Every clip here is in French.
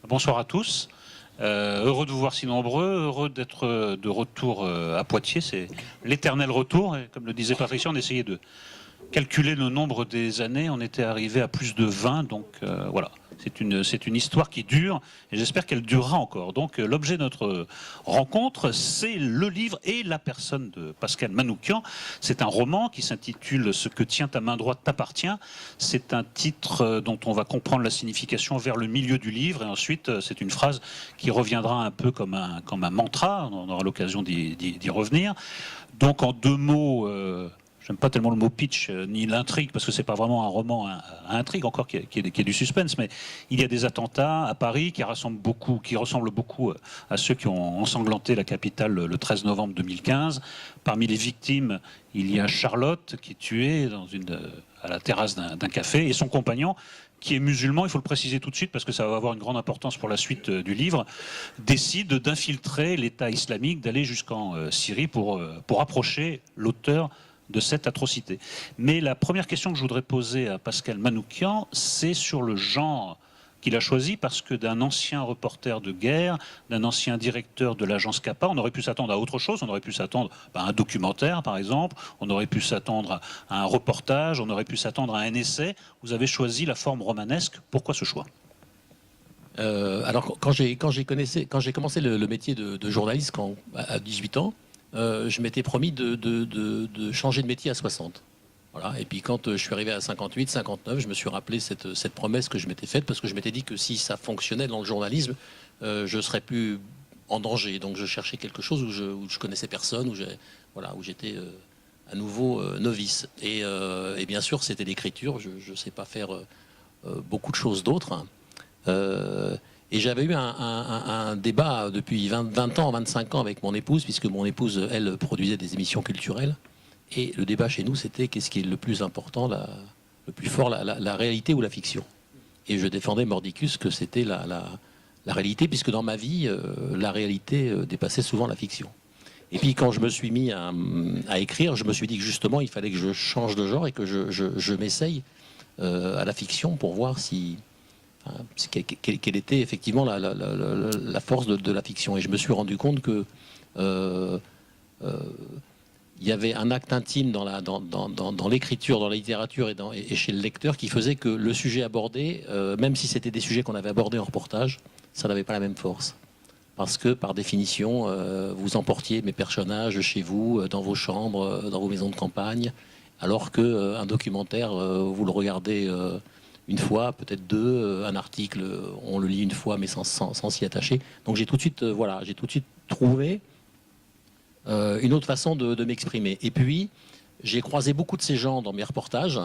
Bonsoir à tous. Heureux de vous voir si nombreux, heureux d'être de retour à Poitiers. C'est l'éternel retour. Et comme le disait Patricia, on essayait de calculer le nombre des années. On était arrivé à plus de 20. Donc voilà, c'est une histoire qui dure et j'espère qu'elle durera encore. Donc l'objet de notre rencontre, c'est le livre et la personne de Pascal Manouchian. C'est un roman qui s'intitule « Ce que tient ta main droite t'appartient ». C'est un titre dont on va comprendre la signification vers le milieu du livre et ensuite c'est une phrase qui reviendra un peu comme un mantra. On aura l'occasion d'y revenir. Donc en deux mots... J'aime pas tellement le mot pitch ni l'intrigue parce que c'est pas vraiment un roman à intrigue encore qui est du suspense, mais il y a des attentats à Paris qui ressemblent beaucoup à ceux qui ont ensanglanté la capitale le 13 novembre 2015. Parmi les victimes, il y a Charlotte qui est tuée à la terrasse d'un café et son compagnon qui est musulman, il faut le préciser tout de suite parce que ça va avoir une grande importance pour la suite du livre, décide d'infiltrer l'État islamique, d'aller jusqu'en Syrie pour approcher l'auteur de cette atrocité. Mais la première question que je voudrais poser à Pascal Manouchian, c'est sur le genre qu'il a choisi, parce que d'un ancien reporter de guerre, d'un ancien directeur de l'agence CAPA, on aurait pu s'attendre à autre chose, on aurait pu s'attendre à un documentaire par exemple, on aurait pu s'attendre à un reportage, on aurait pu s'attendre à un essai. Vous avez choisi la forme romanesque, pourquoi ce choix ? Alors quand j'ai commencé le métier de journaliste à 18 ans, je m'étais promis de changer de métier à 60. Voilà. Et puis quand je suis arrivé à 58, 59, je me suis rappelé cette promesse que je m'étais faite parce que je m'étais dit que si ça fonctionnait dans le journalisme, je serais plus en danger. Donc je cherchais quelque chose où je connaissais personne, où j'étais à nouveau novice. Et bien sûr, c'était l'écriture. Je ne sais pas faire beaucoup de choses d'autres. Et j'avais eu un débat depuis 20 ans, 25 ans avec mon épouse, puisque mon épouse, elle, produisait des émissions culturelles. Et le débat chez nous, c'était qu'est-ce qui est le plus important, le plus fort, la réalité ou la fiction. Et je défendais mordicus que c'était la réalité, puisque dans ma vie, la réalité dépassait souvent la fiction. Et puis quand je me suis mis à écrire, je me suis dit que justement, il fallait que je change de genre et que je m'essaye à la fiction pour voir quelle était effectivement la force de la fiction. Et je me suis rendu compte que il y avait un acte intime dans l'écriture, dans la littérature et chez le lecteur qui faisait que le sujet abordé, même si c'était des sujets qu'on avait abordés en reportage, ça n'avait pas la même force. Parce que par définition, vous emportiez mes personnages chez vous, dans vos chambres, dans vos maisons de campagne, alors qu'un documentaire, vous le regardez une fois, peut-être deux, un article, on le lit une fois, mais sans s'y attacher. Donc j'ai tout de suite, trouvé une autre façon de m'exprimer. Et puis, j'ai croisé beaucoup de ces gens dans mes reportages.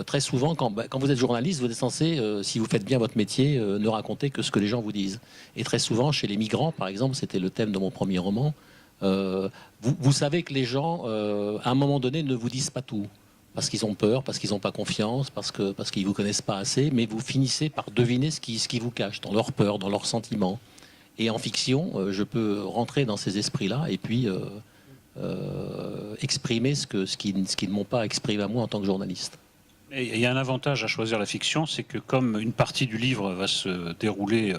Très souvent, quand vous êtes journaliste, vous êtes censé, si vous faites bien votre métier, ne raconter que ce que les gens vous disent. Et très souvent, chez les migrants, par exemple, c'était le thème de mon premier roman, vous savez que les gens, à un moment donné, ne vous disent pas tout. Parce qu'ils ont peur, parce qu'ils n'ont pas confiance, parce qu'ils ne vous connaissent pas assez, mais vous finissez par deviner ce qui vous cache, dans leur peur, dans leurs sentiments. Et en fiction, je peux rentrer dans ces esprits-là et puis exprimer ce qu'ils ne m'ont pas exprimé à moi en tant que journaliste. Et il y a un avantage à choisir la fiction, c'est que comme une partie du livre va se dérouler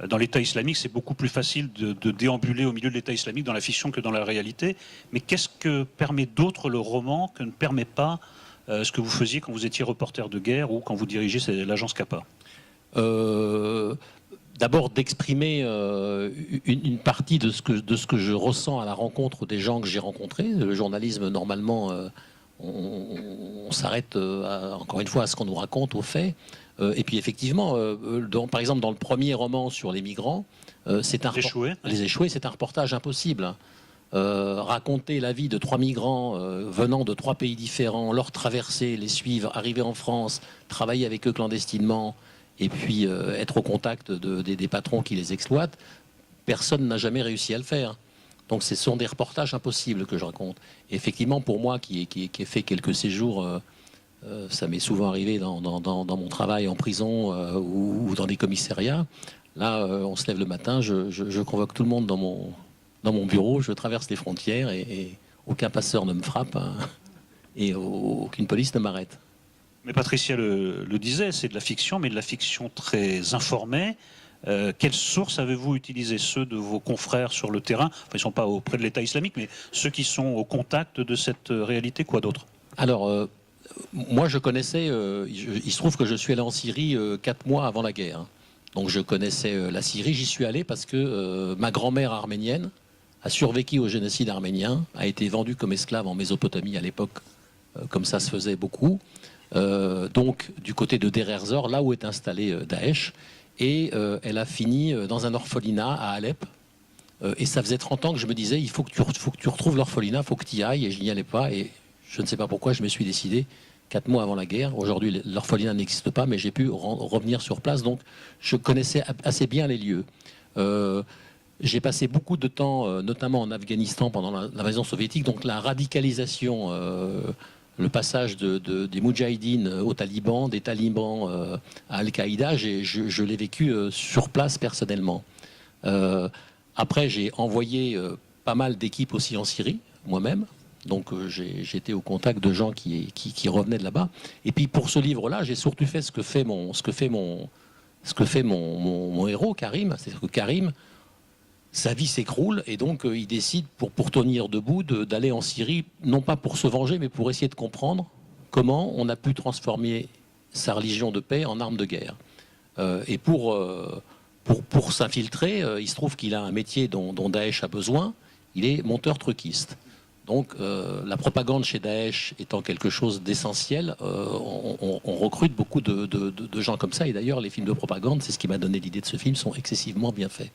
dans l'État islamique, c'est beaucoup plus facile de déambuler au milieu de l'État islamique dans la fiction que dans la réalité. Mais qu'est-ce que permet d'autre le roman que ne permet pas ce que vous faisiez quand vous étiez reporter de guerre ou quand vous dirigez l'agence CAPA ? D'abord d'exprimer une partie de ce que je ressens à la rencontre des gens que j'ai rencontrés. Le journalisme, normalement, on s'arrête encore une fois à ce qu'on nous raconte, aux faits. Et puis effectivement, par exemple dans le premier roman sur les migrants, les échoués, c'est un reportage impossible. Raconter la vie de 3 migrants venant de 3 pays différents, leur traverser, les suivre, arriver en France, travailler avec eux clandestinement, et puis être au contact des patrons qui les exploitent, personne n'a jamais réussi à le faire. Donc ce sont des reportages impossibles que je raconte. Et effectivement, pour moi qui ai fait quelques séjours, ça m'est souvent arrivé dans mon travail en prison ou dans des commissariats. Là, on se lève le matin, je convoque tout le monde dans mon bureau, je traverse les frontières et aucun passeur ne me frappe hein, et aucune police ne m'arrête. Mais Patricia le disait, c'est de la fiction, mais de la fiction très informée, Quelles sources avez-vous utilisées? Ceux de vos confrères sur le terrain, enfin, ils ne sont pas auprès de l'État islamique, mais ceux qui sont au contact de cette réalité, quoi d'autre? Alors, moi, je connaissais, il se trouve que je suis allé en Syrie 4 mois avant la guerre. Donc, je connaissais la Syrie. J'y suis allé parce que ma grand-mère arménienne a survécu au génocide arménien, a été vendue comme esclave en Mésopotamie à l'époque, comme ça se faisait beaucoup. Donc, du côté de Deir ez-Zor, là où est installé Daesh. Et elle a fini dans un orphelinat à Alep. Et ça faisait 30 ans que je me disais, il faut que tu retrouves l'orphelinat, il faut que tu y ailles. Et je n'y allais pas. Et je ne sais pas pourquoi, je me suis décidé 4 mois avant la guerre. Aujourd'hui, l'orphelinat n'existe pas, mais j'ai pu revenir sur place. Donc, je connaissais assez bien les lieux. J'ai passé beaucoup de temps, notamment en Afghanistan, pendant l'invasion soviétique. Donc, la radicalisation, le passage des Moudjahidines aux talibans, des talibans à Al-Qaïda, je l'ai vécu sur place personnellement. Après, j'ai envoyé pas mal d'équipes aussi en Syrie, moi-même. Donc j'étais au contact de gens qui revenaient de là-bas. Et puis pour ce livre-là, j'ai surtout fait ce que fait mon héros, Karim. C'est-à-dire que Karim, sa vie s'écroule et donc il décide pour tenir debout d'aller en Syrie, non pas pour se venger, mais pour essayer de comprendre comment on a pu transformer sa religion de paix en arme de guerre. Et pour s'infiltrer, il se trouve qu'il a un métier dont Daesh a besoin. Il est monteur truquiste. Donc la propagande chez Daesh étant quelque chose d'essentiel, on recrute beaucoup de gens comme ça. Et d'ailleurs, les films de propagande, c'est ce qui m'a donné l'idée de ce film, sont excessivement bien faits.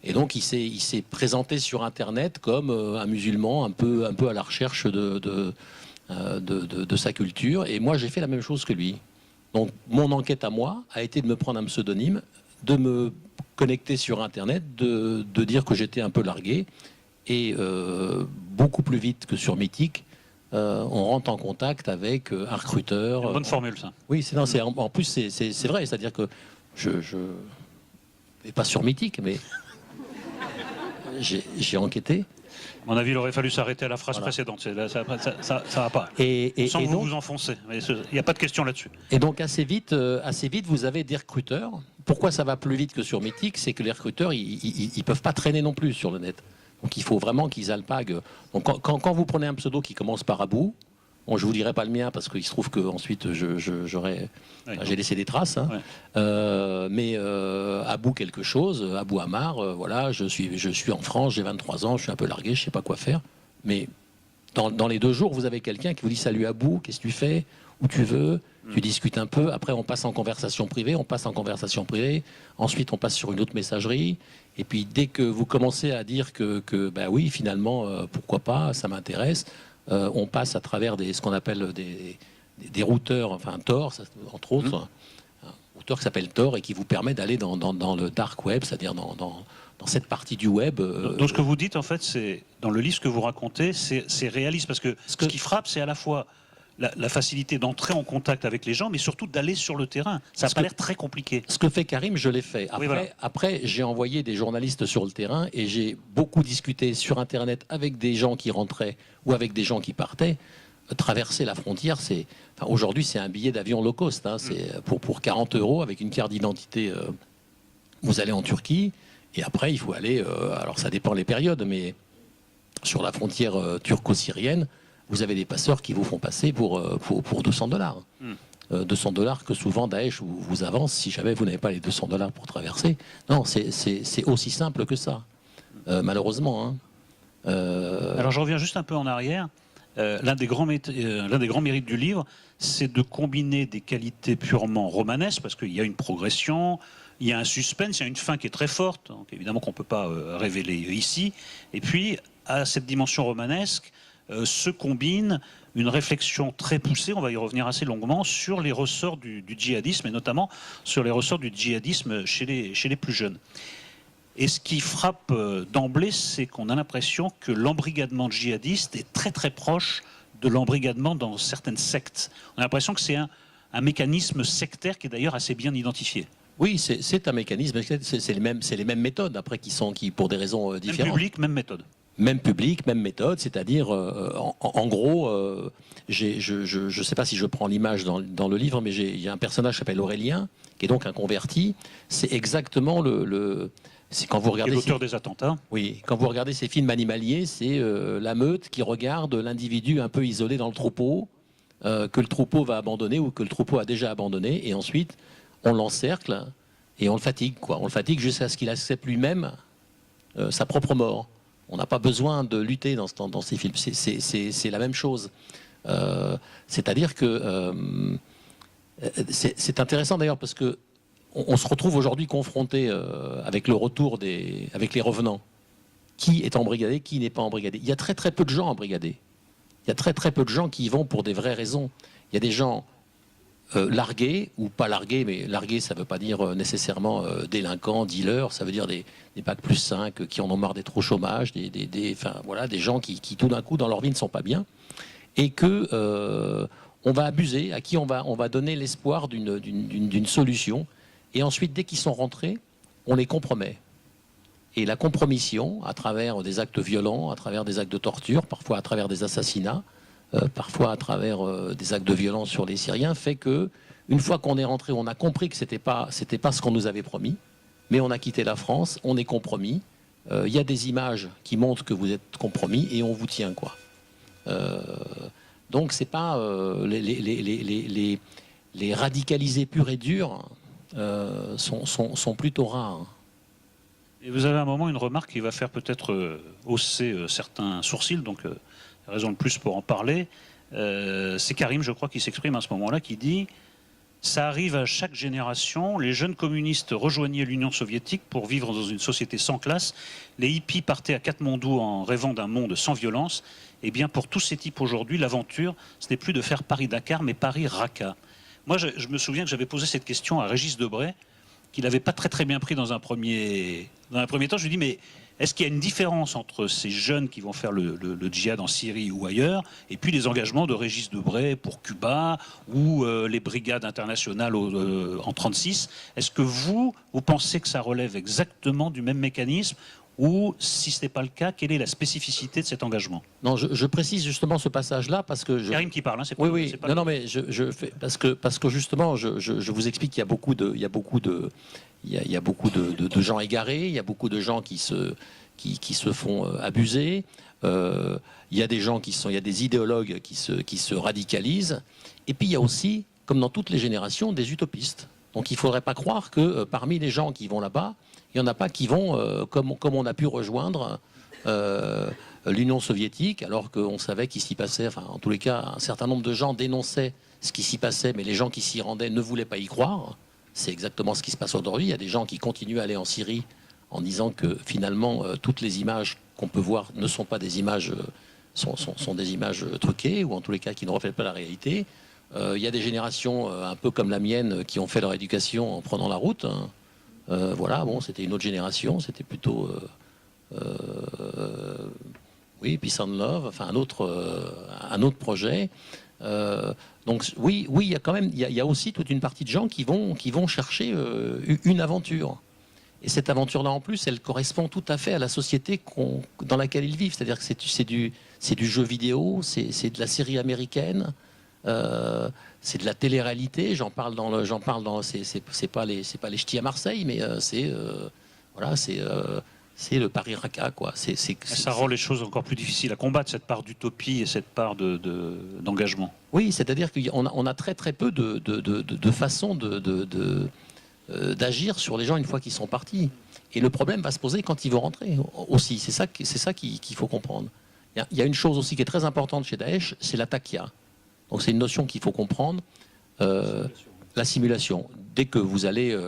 Et donc il s'est présenté sur Internet comme un musulman un peu à la recherche de sa culture. Et moi, j'ai fait la même chose que lui. Donc mon enquête à moi a été de me prendre un pseudonyme, de me connecter sur Internet, de dire que j'étais un peu largué. Et beaucoup plus vite que sur Mythique, on rentre en contact avec un recruteur. Une bonne formule, ça. Oui, en plus c'est vrai, c'est-à-dire que je et pas sur Mythique, mais j'ai enquêté. À mon avis, il aurait fallu s'arrêter à la phrase précédente. Ça va pas. Sans que vous enfoncez. Il n'y a pas de question là-dessus. Et donc assez vite, vous avez des recruteurs. Pourquoi ça va plus vite que sur Mythique? C'est que les recruteurs, ils peuvent pas traîner non plus sur le net. Donc il faut vraiment qu'ils alpaguent. Donc quand vous prenez un pseudo qui commence par Abou, bon, je vous dirai pas le mien parce qu'il se trouve que ensuite j'ai laissé des traces. Hein. Ouais. Mais Abou quelque chose, Abou Amar, voilà, je suis en France, j'ai 23 ans, je suis un peu largué, je sais pas quoi faire. Mais dans les 2 jours, vous avez quelqu'un qui vous dit salut Abou, qu'est-ce que tu fais, où tu veux. Tu discutes un peu, après on passe en conversation privée, ensuite on passe sur une autre messagerie, et puis dès que vous commencez à dire que bah oui, finalement, pourquoi pas, ça m'intéresse, on passe à travers ce qu'on appelle des routeurs, enfin Tor, entre autres, un routeur qui s'appelle Tor et qui vous permet d'aller dans le dark web, c'est-à-dire dans cette partie du web. Donc ce que vous dites, en fait, c'est dans le livre, ce que vous racontez, c'est réaliste, parce que ce qui frappe, c'est à la fois la facilité d'entrer en contact avec les gens, mais surtout d'aller sur le terrain. Ça n'a pas l'air très compliqué. Ce que fait Karim, je l'ai fait. Après, oui, voilà. Après, j'ai envoyé des journalistes sur le terrain et j'ai beaucoup discuté sur Internet avec des gens qui rentraient ou avec des gens qui partaient. Traverser la frontière, aujourd'hui, c'est un billet d'avion low cost. Hein. C'est pour 40 € avec une carte d'identité. Vous allez en Turquie et après, il faut aller. Alors, ça dépend les périodes, mais sur la frontière turco-syrienne, vous avez des passeurs qui vous font passer pour $200. 200 $ que souvent Daesh vous avance si jamais vous n'avez pas les 200 $ pour traverser. Non, c'est aussi simple que ça, malheureusement. Hein. Alors je reviens juste un peu en arrière. L'un des grands mérites du livre, c'est de combiner des qualités purement romanesques, parce qu'il y a une progression, il y a un suspense, il y a une fin qui est très forte, donc évidemment qu'on ne peut pas révéler ici. Et puis, à cette dimension romanesque, se combine une réflexion très poussée, on va y revenir assez longuement, sur les ressorts du djihadisme, et notamment sur les ressorts du djihadisme chez les plus jeunes. Et ce qui frappe d'emblée, c'est qu'on a l'impression que l'embrigadement djihadiste est très très proche de l'embrigadement dans certaines sectes. On a l'impression que c'est un mécanisme sectaire qui est d'ailleurs assez bien identifié. Oui, c'est un mécanisme, c'est les mêmes méthodes, après, qui pour des raisons différentes. Même public, même méthode. même public, même méthode, c'est-à-dire, en gros, je ne sais pas si je prends l'image dans le livre, mais il y a un personnage qui s'appelle Aurélien, qui est donc un converti. C'est exactement c'est quand vous regardez l'auteur des attentats. Oui, quand vous regardez ces films animaliers, c'est la meute qui regarde l'individu un peu isolé dans le troupeau, que le troupeau va abandonner ou que le troupeau a déjà abandonné, et ensuite on l'encercle et on le fatigue, quoi. On le fatigue jusqu'à ce qu'il accepte lui-même sa propre mort. On n'a pas besoin de lutter dans ces films. C'est la même chose. C'est-à-dire que c'est intéressant d'ailleurs parce que on se retrouve aujourd'hui confronté avec le retour avec les revenants. Qui est embrigadé, qui n'est pas embrigadé. Il y a très très peu de gens embrigadés. Il y a très très peu de gens qui y vont pour des vraies raisons. Il y a des gens largués, ou pas largués, mais largués ça ne veut pas dire nécessairement délinquants, dealers, ça veut dire des bacs plus 5 qui en ont marre d'être au chômage, enfin, voilà, des gens qui tout d'un coup dans leur vie ne sont pas bien, et que on va abuser, à qui on va donner l'espoir d'une solution, et ensuite dès qu'ils sont rentrés, on les compromet. Et la compromission, à travers des actes violents, à travers des actes de torture, parfois à travers des assassinats, parfois à travers des actes de violence sur les Syriens, fait que une fois qu'on est rentré, on a compris que c'était pas ce qu'on nous avait promis, mais on a quitté la France, on est compromis. Il y a des images qui montrent que vous êtes compromis et on vous tient, quoi. Donc c'est pas les radicalisés purs et durs sont plutôt rares. Et vous avez à un moment une remarque qui va faire peut-être hausser certains sourcils, donc raison de plus pour en parler. C'est Karim, je crois, qui s'exprime à ce moment-là, qui dit « Ça arrive à chaque génération, les jeunes communistes rejoignaient l'Union soviétique pour vivre dans une société sans classe, les hippies partaient à Katmandou en rêvant d'un monde sans violence. Eh bien, pour tous ces types aujourd'hui, l'aventure, ce n'est plus de faire Paris-Dakar, mais Paris-Raqqa. » Moi, je me souviens que j'avais posé cette question à Régis Debray, qu'il n'avait pas très très bien pris dans un premier temps. Je lui dis, mais est-ce qu'il y a une différence entre ces jeunes qui vont faire le djihad en Syrie ou ailleurs, et puis les engagements de Régis Debray pour Cuba, ou les brigades internationales en 1936? Est-ce que vous pensez que ça relève exactement du même mécanisme, ou si ce n'est pas le cas, quelle est la spécificité de cet engagement? Non, je précise justement ce passage-là parce que Karim qui parle, hein, c'est pas, oui, c'est pas non, mais parce que justement, je vous explique qu'il y a beaucoup de gens égarés, il y a beaucoup de gens qui se font abuser. Il y a des gens il y a des idéologues qui se radicalisent. Et puis il y a aussi, comme dans toutes les générations, des utopistes. Donc il ne faudrait pas croire que parmi les gens qui vont là-bas, il n'y en a pas qui vont, comme on a pu rejoindre l'Union soviétique, alors qu'on savait qu'il s'y passait, enfin en tous les cas, un certain nombre de gens dénonçaient ce qui s'y passait, mais les gens qui s'y rendaient ne voulaient pas y croire. C'est exactement ce qui se passe aujourd'hui. Il y a des gens qui continuent à aller en Syrie en disant que finalement, toutes les images qu'on peut voir ne sont pas des images, sont des images truquées, ou en tous les cas qui ne reflètent pas la réalité. Il y a des générations un peu comme la mienne qui ont fait leur éducation en prenant la route, hein. Voilà, bon, c'était une autre génération, c'était plutôt oui, Peace and Love, enfin un autre projet. Donc oui, il y a quand même, il y a aussi toute une partie de gens qui vont chercher une aventure. Et cette aventure-là, en plus, elle correspond tout à fait à la société dans laquelle ils vivent. C'est-à-dire que c'est du jeu vidéo, c'est de la série américaine. C'est de la télé-réalité. J'en parle dans c'est pas les ch'tis à Marseille, mais voilà, c'est le Paris-Raqqa, quoi. Ça rend les choses encore plus difficiles à combattre, cette part d'utopie et cette part d'engagement. Oui, c'est-à-dire qu'on a très très peu de façons d'agir sur les gens une fois qu'ils sont partis. Et le problème va se poser quand ils vont rentrer aussi. C'est ça qu'il faut comprendre. Il y a une chose aussi qui est très importante chez Daesh, c'est la taqiyya. Donc c'est une notion qu'il faut comprendre, la simulation. Dès que vous allez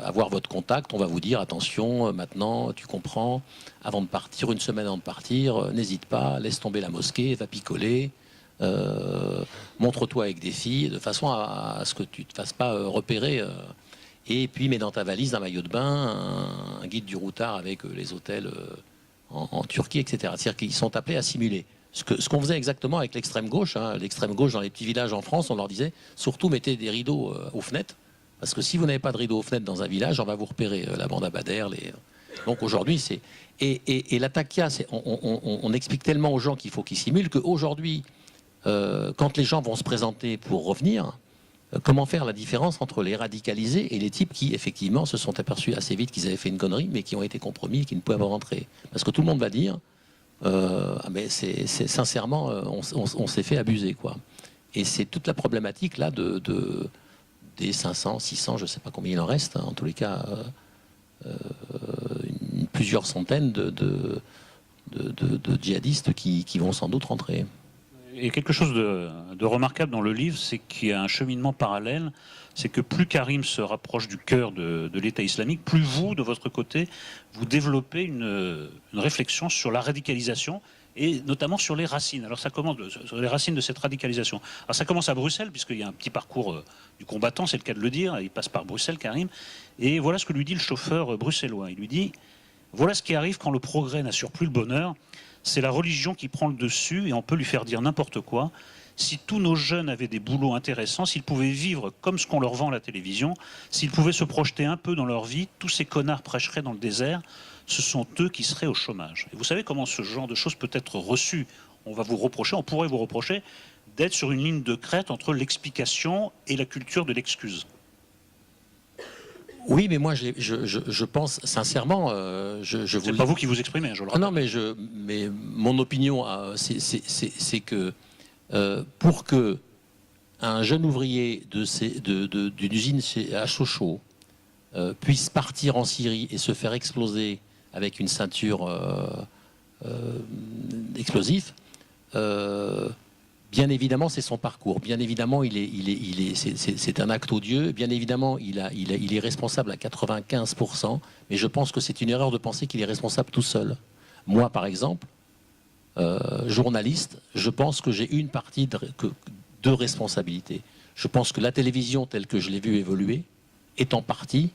avoir votre contact, on va vous dire attention, maintenant tu comprends, avant de partir, une semaine avant de partir, n'hésite pas, laisse tomber la mosquée, va picoler, montre-toi avec des filles, de façon à ce que tu ne te fasses pas repérer. Et puis mets dans ta valise un maillot de bain, un guide du routard avec les hôtels en Turquie, etc. C'est-à-dire qu'ils sont appelés à simuler. Ce qu'on faisait exactement avec l'extrême gauche, hein. L'extrême gauche dans les petits villages en France, on leur disait surtout mettez des rideaux aux fenêtres, parce que si vous n'avez pas de rideaux aux fenêtres dans un village, on va vous repérer, la bande à Bader, Donc aujourd'hui, c'est... Et la takia, on explique tellement aux gens qu'il faut qu'ils simulent qu'aujourd'hui, quand les gens vont se présenter pour revenir, comment faire la différence entre les radicalisés et les types qui, effectivement, se sont aperçus assez vite qu'ils avaient fait une connerie, mais qui ont été compromis et qui ne pouvaient pas rentrer. Parce que tout le monde va dire, mais sincèrement, on s'est fait abuser, quoi. Et c'est toute la problématique là des 500, 600, je ne sais pas combien il en reste, hein, en tous les cas, plusieurs centaines de djihadistes qui vont sans doute rentrer. Et quelque chose de remarquable dans le livre, c'est qu'il y a un cheminement parallèle. C'est que plus Karim se rapproche du cœur de l'État islamique, plus vous, de votre côté, vous développez une réflexion sur la radicalisation et notamment sur les racines. Alors ça commence sur les racines de cette radicalisation. Alors ça commence à Bruxelles, puisqu'il y a un petit parcours du combattant, c'est le cas de le dire. Il passe par Bruxelles, Karim. Et voilà ce que lui dit le chauffeur bruxellois. Il lui dit, voilà ce qui arrive quand le progrès n'assure plus le bonheur. C'est la religion qui prend le dessus et on peut lui faire dire n'importe quoi. Si tous nos jeunes avaient des boulots intéressants, s'ils pouvaient vivre comme ce qu'on leur vend à la télévision, s'ils pouvaient se projeter un peu dans leur vie, tous ces connards prêcheraient dans le désert. Ce sont eux qui seraient au chômage. Et vous savez comment ce genre de choses peut être reçu? On pourrait vous reprocher d'être sur une ligne de crête entre l'explication et la culture de l'excuse. Oui, mais moi, je pense sincèrement... C'est pas vous qui vous exprimez, je le rappelle. Non, mais mon opinion, c'est que pour que un jeune ouvrier d'une usine à Sochaux puisse partir en Syrie et se faire exploser avec une ceinture explosive, bien évidemment, c'est son parcours. Bien évidemment, c'est un acte odieux. Bien évidemment, il est responsable à 95%. Mais je pense que c'est une erreur de penser qu'il est responsable tout seul. Moi, par exemple, journaliste, je pense que j'ai une partie de responsabilité. Je pense que la télévision, telle que je l'ai vue évoluer, est en partie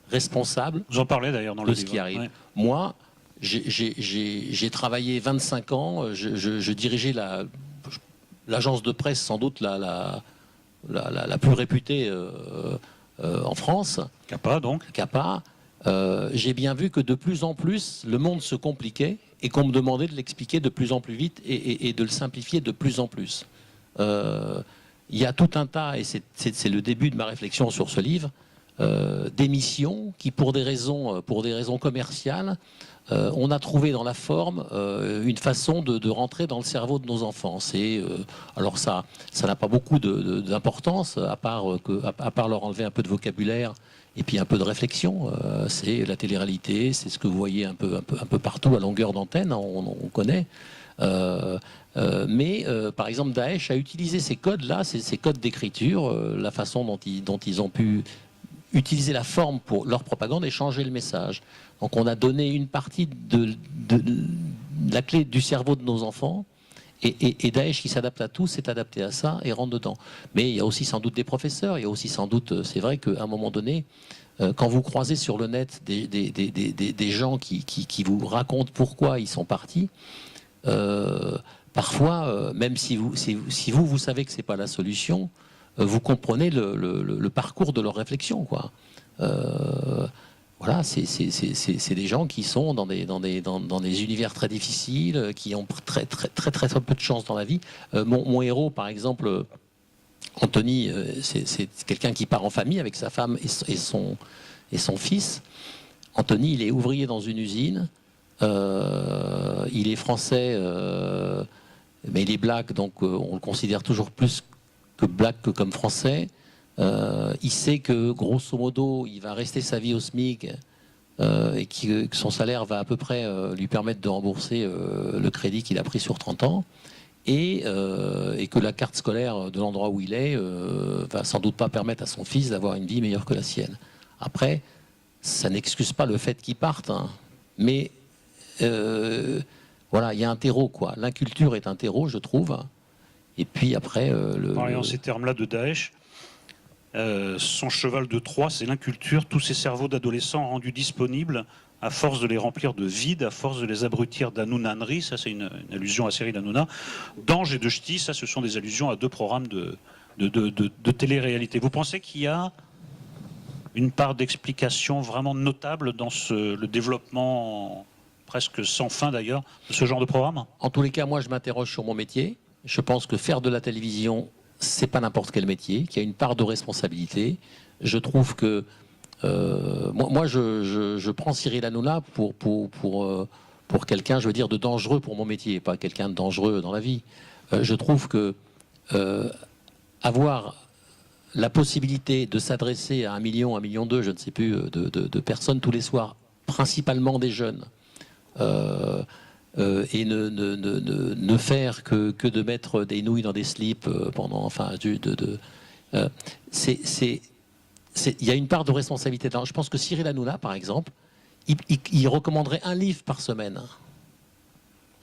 responsable. Vous en parlez d'ailleurs dans le livre. De ce qui arrive. Ouais. Moi, j'ai travaillé 25 ans. Je dirigeais l'agence de presse, sans doute la plus réputée en France. CAPA, donc. CAPA. J'ai bien vu que de plus en plus, le monde se compliquait et qu'on me demandait de l'expliquer de plus en plus vite et de le simplifier de plus en plus. Il y a tout un tas, et c'est le début de ma réflexion sur ce livre, d'émissions qui, pour des raisons commerciales, on a trouvé dans la forme une façon de rentrer dans le cerveau de nos enfants. Alors ça n'a pas beaucoup d'importance, à part leur enlever un peu de vocabulaire et puis un peu de réflexion. C'est la télé-réalité, c'est ce que vous voyez un peu partout à longueur d'antenne, on connaît. Mais par exemple, Daesh a utilisé ces codes-là, ces codes d'écriture, la façon dont ils ont pu utiliser la forme pour leur propagande et changer le message. Donc on a donné une partie de la clé du cerveau de nos enfants, et Daesh qui s'adapte à tout s'est adapté à ça et rentre dedans. Mais il y a aussi sans doute des professeurs, il y a aussi sans doute, c'est vrai qu'à un moment donné, quand vous croisez sur le net des gens qui vous racontent pourquoi ils sont partis, parfois, même si vous savez que c'est pas la solution, vous comprenez le parcours de leur réflexion, quoi. Voilà, c'est des gens qui sont dans des univers très difficiles, qui ont très peu de chance dans la vie. Mon héros, par exemple, Anthony, c'est quelqu'un qui part en famille avec sa femme et son fils. Anthony, il est ouvrier dans une usine. Il est français, mais il est black, donc on le considère toujours plus que black que comme français. Il sait que grosso modo il va rester sa vie au SMIC et que son salaire va à peu près lui permettre de rembourser le crédit qu'il a pris sur 30 ans et que la carte scolaire de l'endroit où il est va sans doute pas permettre à son fils d'avoir une vie meilleure que la sienne. Après, ça n'excuse pas le fait qu'il parte, hein, mais voilà, il y a un terreau, quoi. L'inculture est un terreau, je trouve. Et puis après... Parler en ces termes-là de Daesh, son cheval de Troie, c'est l'inculture, tous ces cerveaux d'adolescents rendus disponibles à force de les remplir de vide, à force de les abrutir d'Hanounanri, ça c'est une allusion à la série d'Hanouna, d'Ange et de Ch'ti, ça ce sont des allusions à deux programmes de télé-réalité. Vous pensez qu'il y a une part d'explication vraiment notable dans le développement presque sans fin d'ailleurs de ce genre de programme? En tous les cas, moi je m'interroge sur mon métier. Je pense que faire de la télévision, c'est pas n'importe quel métier, qu'il y a une part de responsabilité. Je trouve que moi je prends Cyril Hanouna pour quelqu'un, je veux dire, de dangereux pour mon métier, pas quelqu'un de dangereux dans la vie. Je trouve que avoir la possibilité de s'adresser à 1 million, 1,2 million, je ne sais plus, de personnes tous les soirs, principalement des jeunes, et ne faire que de mettre des nouilles dans des slips pendant, enfin, il y a une part de responsabilité. Je pense que Cyril Hanouna, par exemple, il recommanderait un livre par semaine.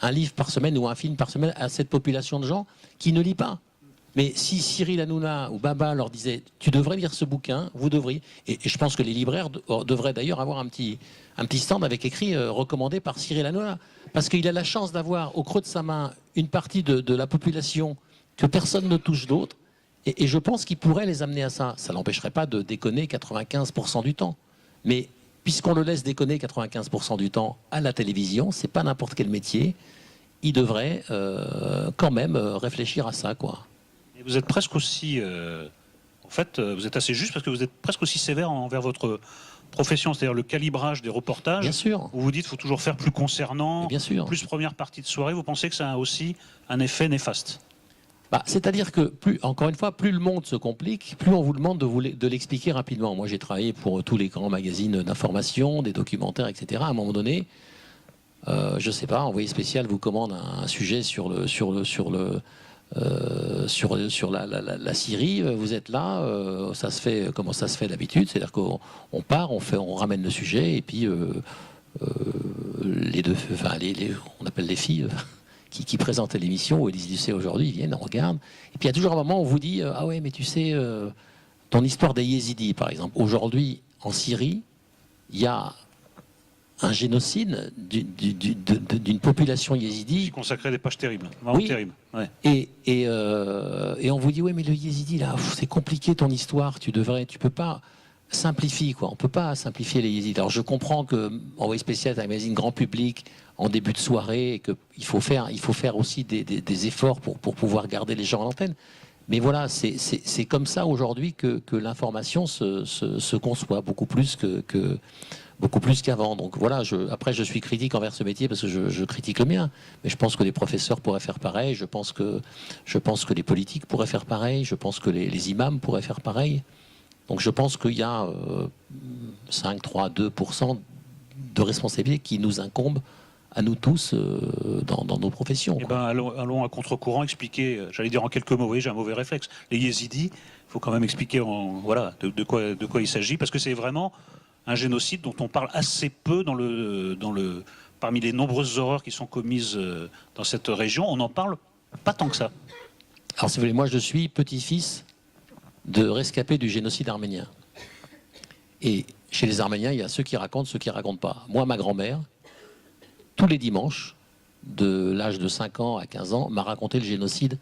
Un livre par semaine ou un film par semaine à cette population de gens qui ne lit pas. Mais si Cyril Hanouna ou Baba leur disait « tu devrais lire ce bouquin, vous devriez », et je pense que les libraires devraient d'ailleurs avoir un petit stand avec écrit recommandé par Cyril Hanouna, parce qu'il a la chance d'avoir au creux de sa main une partie de la population que personne ne touche d'autre, et je pense qu'il pourrait les amener à ça. Ça n'empêcherait pas de déconner 95% du temps. Mais puisqu'on le laisse déconner 95% du temps à la télévision, c'est pas n'importe quel métier, il devrait quand même réfléchir à ça, quoi. Et vous êtes presque aussi, en fait, vous êtes assez juste parce que vous êtes presque aussi sévère envers votre profession, c'est-à-dire le calibrage des reportages. Bien sûr. Où vous dites qu'il faut toujours faire plus concernant, bien sûr. Plus première partie de soirée. Vous pensez que ça a aussi un effet néfaste? C'est-à-dire que, encore une fois, plus le monde se complique, plus on vous demande de l'expliquer rapidement. Moi, j'ai travaillé pour tous les grands magazines d'information, des documentaires, etc. À un moment donné, je ne sais pas, Envoyé spécial vous commande un sujet sur la Syrie, vous êtes là, ça se fait comment ça se fait d'habitude, c'est-à-dire qu'on part, on ramène le sujet et puis les deux, enfin on appelle les filles qui présentaient l'émission, ou Élise Lucet aujourd'hui, ils viennent, on regarde, et puis il y a toujours un moment où on vous dit ah ouais mais tu sais ton histoire des Yézidis par exemple, aujourd'hui en Syrie il y a un génocide d'une population yézidi. Qui consacrait des pages terribles, vraiment oui. terribles. Ouais. Et on vous dit, oui, mais le yézidi, là, c'est compliqué ton histoire, tu peux pas simplifier, quoi. On peut pas simplifier les yézidis. Alors je comprends que Envoyé spécial est un magazine grand public en début de soirée, et qu'il faut faire aussi des efforts pour pouvoir garder les gens à l'antenne. Mais voilà, c'est comme ça aujourd'hui que l'information se conçoit, beaucoup plus qu'avant. Donc voilà, après je suis critique envers ce métier parce que je critique le mien. Mais je pense que les professeurs pourraient faire pareil, je pense que les politiques pourraient faire pareil, je pense que les imams pourraient faire pareil. Donc je pense qu'il y a 5, 3, 2% de responsabilité qui nous incombe à nous tous dans nos professions. Eh ben, allons à contre-courant, expliquer, j'allais dire en quelques mots, oui, j'ai un mauvais réflexe. Les yézidis, il faut quand même expliquer de quoi il s'agit, parce que c'est vraiment un génocide dont on parle assez peu parmi les nombreuses horreurs qui sont commises dans cette région. On n'en parle pas tant que ça. Alors si vous voulez, moi je suis petit-fils de rescapés du génocide arménien. Et chez les Arméniens, il y a ceux qui racontent pas. Moi, ma grand-mère, tous les dimanches, de l'âge de 5 ans à 15 ans, m'a raconté le génocide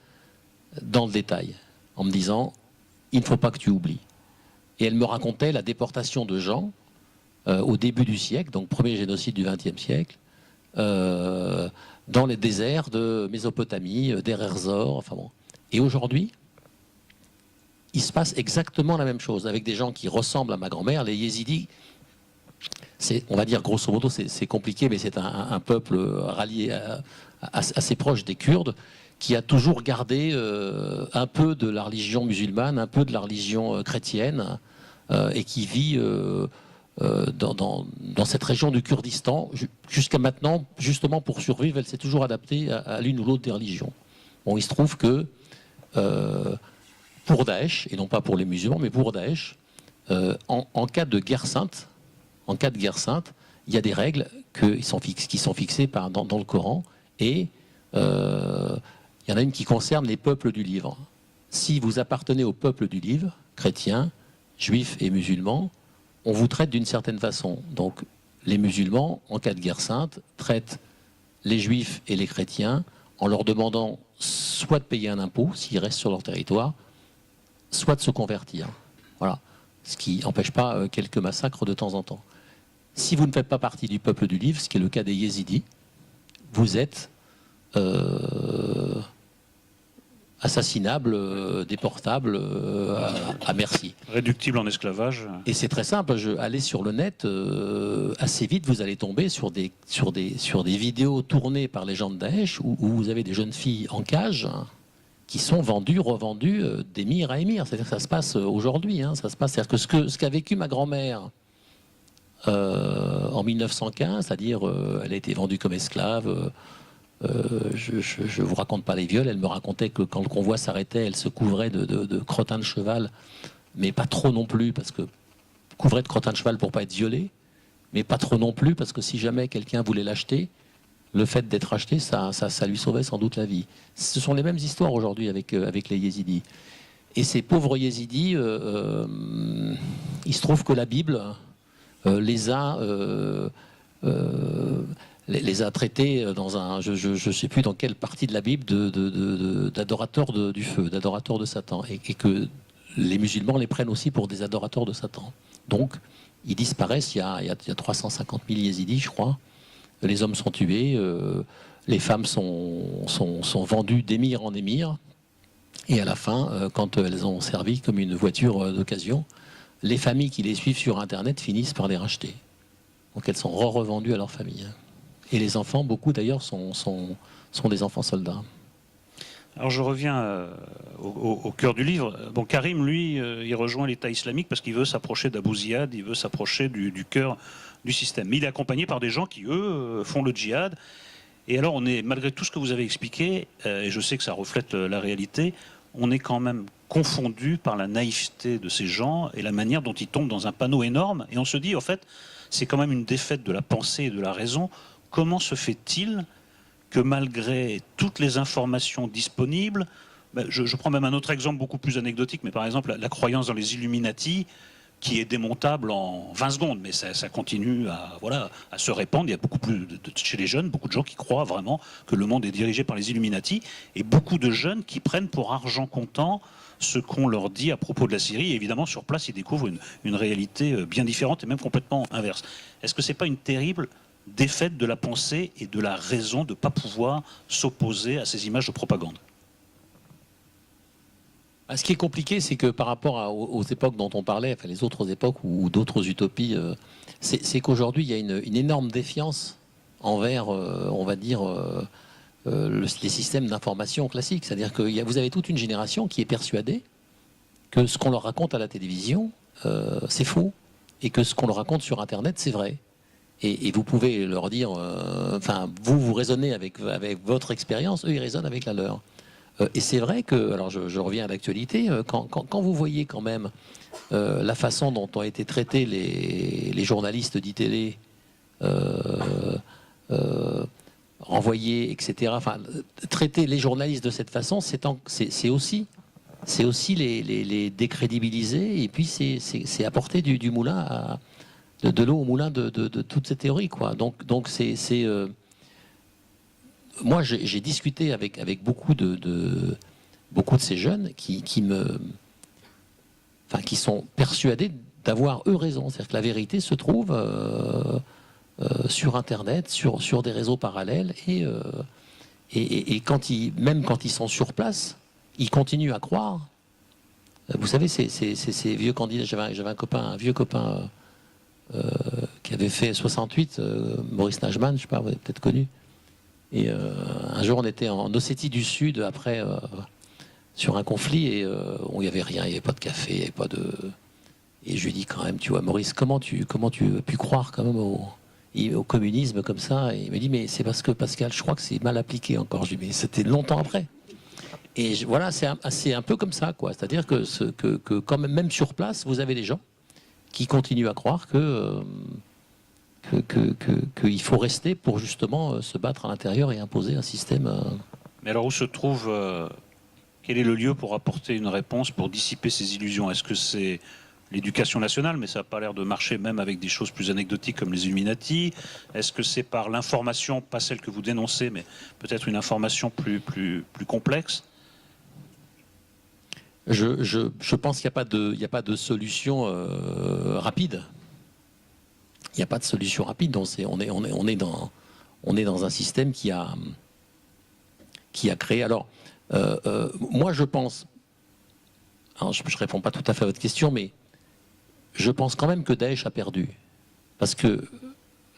dans le détail, en me disant « il ne faut pas que tu oublies ». Et elle me racontait la déportation de gens au début du siècle, donc premier génocide du XXe siècle, dans les déserts de Mésopotamie, d'Er Zor, enfin bon. Et aujourd'hui, il se passe exactement la même chose, avec des gens qui ressemblent à ma grand-mère, les Yézidis. On va dire grosso modo, c'est compliqué, mais c'est un peuple rallié assez proche des Kurdes, qui a toujours gardé un peu de la religion musulmane, un peu de la religion chrétienne, et qui vit dans cette région du Kurdistan. Jusqu'à maintenant, justement pour survivre, elle s'est toujours adaptée à l'une ou l'autre des religions. Bon, il se trouve que pour Daesh, et non pas pour les musulmans, mais pour Daesh, en cas de guerre sainte, il y a des règles qui sont fixées dans le Coran, et il y en a une qui concerne les peuples du livre. Si vous appartenez au peuple du livre, chrétiens, juifs et musulmans, on vous traite d'une certaine façon. Donc les musulmans, en cas de guerre sainte, traitent les juifs et les chrétiens en leur demandant soit de payer un impôt s'ils restent sur leur territoire, soit de se convertir. Voilà. ce qui n'empêche pas quelques massacres de temps en temps. Si vous ne faites pas partie du peuple du livre, ce qui est le cas des Yézidis, vous êtes assassinable, déportable à merci. Réductible en esclavage. Et c'est très simple, allez sur le net, assez vite vous allez tomber sur des vidéos tournées par les gens de Daesh où vous avez des jeunes filles en cage qui sont vendues, revendues d'émir à émir. C'est-à-dire que ça se passe aujourd'hui. Ça se passe. C'est-à-dire que ce qu'a vécu ma grand-mère en 1915, c'est-à-dire elle a été vendue comme esclave. Je vous raconte pas les viols. Elle me racontait que quand le convoi s'arrêtait, elle se couvrait de crottins de cheval, mais pas trop non plus, parce que couvrait de crottins de cheval pour pas être violée, mais pas trop non plus, parce que si jamais quelqu'un voulait l'acheter, le fait d'être acheté, ça lui sauvait sans doute la vie. Ce sont les mêmes histoires aujourd'hui avec les Yézidis. Et ces pauvres Yézidis, il se trouve que la Bible les a traités dans un, je ne sais plus dans quelle partie de la Bible, d'adorateurs du feu, d'adorateurs de Satan, et que les musulmans les prennent aussi pour des adorateurs de Satan. Donc, ils disparaissent, il y a 350 000 Yézidis, je crois. Les hommes sont tués, les femmes sont vendues d'émir en émir, et à la fin, quand elles ont servi comme une voiture d'occasion, les familles qui les suivent sur Internet finissent par les racheter. Donc elles sont revendues à leur famille. Et les enfants, beaucoup d'ailleurs, sont des enfants soldats. Alors je reviens au cœur du livre. Bon, Karim, lui, il rejoint l'État islamique parce qu'il veut s'approcher d'Abou Ziyad, il veut s'approcher du cœur du système. Mais il est accompagné par des gens qui, eux, font le djihad. Et alors, on est, malgré tout ce que vous avez expliqué, et je sais que ça reflète la réalité, on est quand même confondu par la naïveté de ces gens et la manière dont ils tombent dans un panneau énorme. Et on se dit, en fait, c'est quand même une défaite de la pensée et de la raison. Comment se fait-il que malgré toutes les informations disponibles, je prends même un autre exemple beaucoup plus anecdotique, mais par exemple la croyance dans les Illuminati, qui est démontable en 20 secondes, mais ça continue à se répandre. Il y a beaucoup plus, chez les jeunes, beaucoup de gens qui croient vraiment que le monde est dirigé par les Illuminati, et beaucoup de jeunes qui prennent pour argent comptant ce qu'on leur dit à propos de la Syrie. Et évidemment, sur place, ils découvrent une réalité bien différente et même complètement inverse. Est-ce que c'est pas une terrible défaite de la pensée et de la raison de ne pas pouvoir s'opposer à ces images de propagande? Ce qui est compliqué, c'est que par rapport aux époques dont on parlait, enfin les autres époques ou d'autres utopies, c'est qu'aujourd'hui, il y a une énorme défiance envers, on va dire, les systèmes d'information classiques. C'est-à-dire que vous avez toute une génération qui est persuadée que ce qu'on leur raconte à la télévision, c'est faux, et que ce qu'on leur raconte sur Internet, c'est vrai. Et vous pouvez leur dire, vous raisonnez avec votre expérience, eux, ils raisonnent avec la leur. Et c'est vrai que, alors je reviens à l'actualité, quand vous voyez quand même la façon dont ont été traités les journalistes d'ITélé, renvoyés, etc. Enfin, traiter les journalistes de cette façon, c'est aussi les décrédibiliser, et puis c'est apporter du moulin de l'eau au moulin de toutes ces théories, quoi. Donc c'est moi, j'ai discuté avec beaucoup de ces jeunes qui sont persuadés d'avoir eux raison. C'est-à-dire que la vérité se trouve sur Internet, sur des réseaux parallèles, et même quand ils sont sur place, ils continuent à croire. Vous savez, ces vieux candidats. J'avais un vieux copain qui avait fait 68, Maurice Najman, je ne sais pas, vous avez peut-être connu. Et un jour, on était en Ossétie du Sud, après, sur un conflit, et il n'y avait rien, il n'y avait pas de café, il n'y avait pas de... Et je lui dis quand même, tu vois, Maurice, comment tu as pu croire quand même au communisme comme ça? Et il me dit, mais c'est parce que, Pascal, je crois que c'est mal appliqué encore. Je lui dis, mais c'était longtemps après. Et voilà, c'est un peu comme ça, quoi. C'est-à-dire que quand même sur place, vous avez des gens qui continuent à croire qu'il faut rester pour justement se battre à l'intérieur et imposer un système. Mais alors où se trouve, quel est le lieu pour apporter une réponse, pour dissiper ces illusions? Est-ce que c'est l'éducation nationale, mais ça n'a pas l'air de marcher même avec des choses plus anecdotiques comme les Illuminati? Est-ce que c'est par l'information, pas celle que vous dénoncez, mais peut-être une information plus complexe? Je pense qu'il n'y a pas de solution rapide. Il n'y a pas de solution rapide. Donc on est dans un système qui a créé. Alors, moi, je pense. Alors, je ne réponds pas tout à fait à votre question, mais je pense quand même que Daesh a perdu. Parce que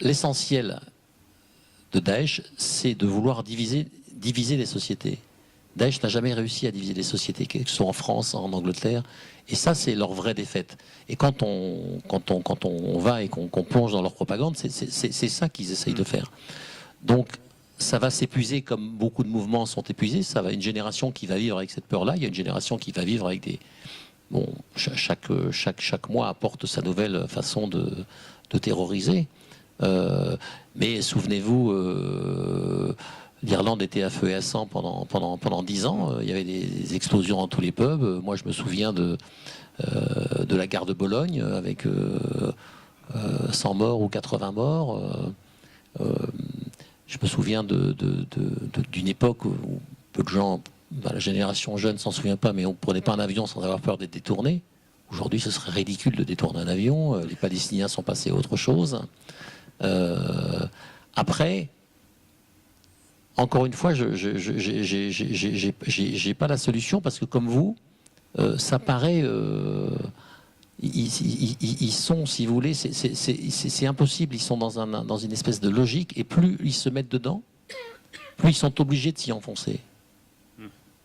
l'essentiel de Daesh, c'est de vouloir diviser les sociétés. Daesh n'a jamais réussi à diviser les sociétés, que ce soit en France, en Angleterre, et ça, c'est leur vraie défaite. Et quand on va et qu'on plonge dans leur propagande, c'est ça qu'ils essayent de faire. Donc, ça va s'épuiser comme beaucoup de mouvements sont épuisés. Ça va une génération qui va vivre avec cette peur-là. Il y a une génération qui va vivre avec des... Bon, chaque mois apporte sa nouvelle façon de terroriser. Mais souvenez-vous, l'Irlande était à feu et à sang pendant 10 ans. Il y avait des explosions dans tous les pubs. Moi, je me souviens de la gare de Bologne avec 100 morts ou 80 morts. Je me souviens d'une époque où peu de gens, la génération jeune s'en souvient pas, mais on ne prenait pas un avion sans avoir peur d'être détourné. Aujourd'hui, ce serait ridicule de détourner un avion. Les Palestiniens sont passés à autre chose. Après, encore une fois, j'ai pas la solution parce que comme vous, ça paraît... Ils sont, si vous voulez, c'est impossible. Ils sont dans une espèce de logique, et plus ils se mettent dedans, plus ils sont obligés de s'y enfoncer,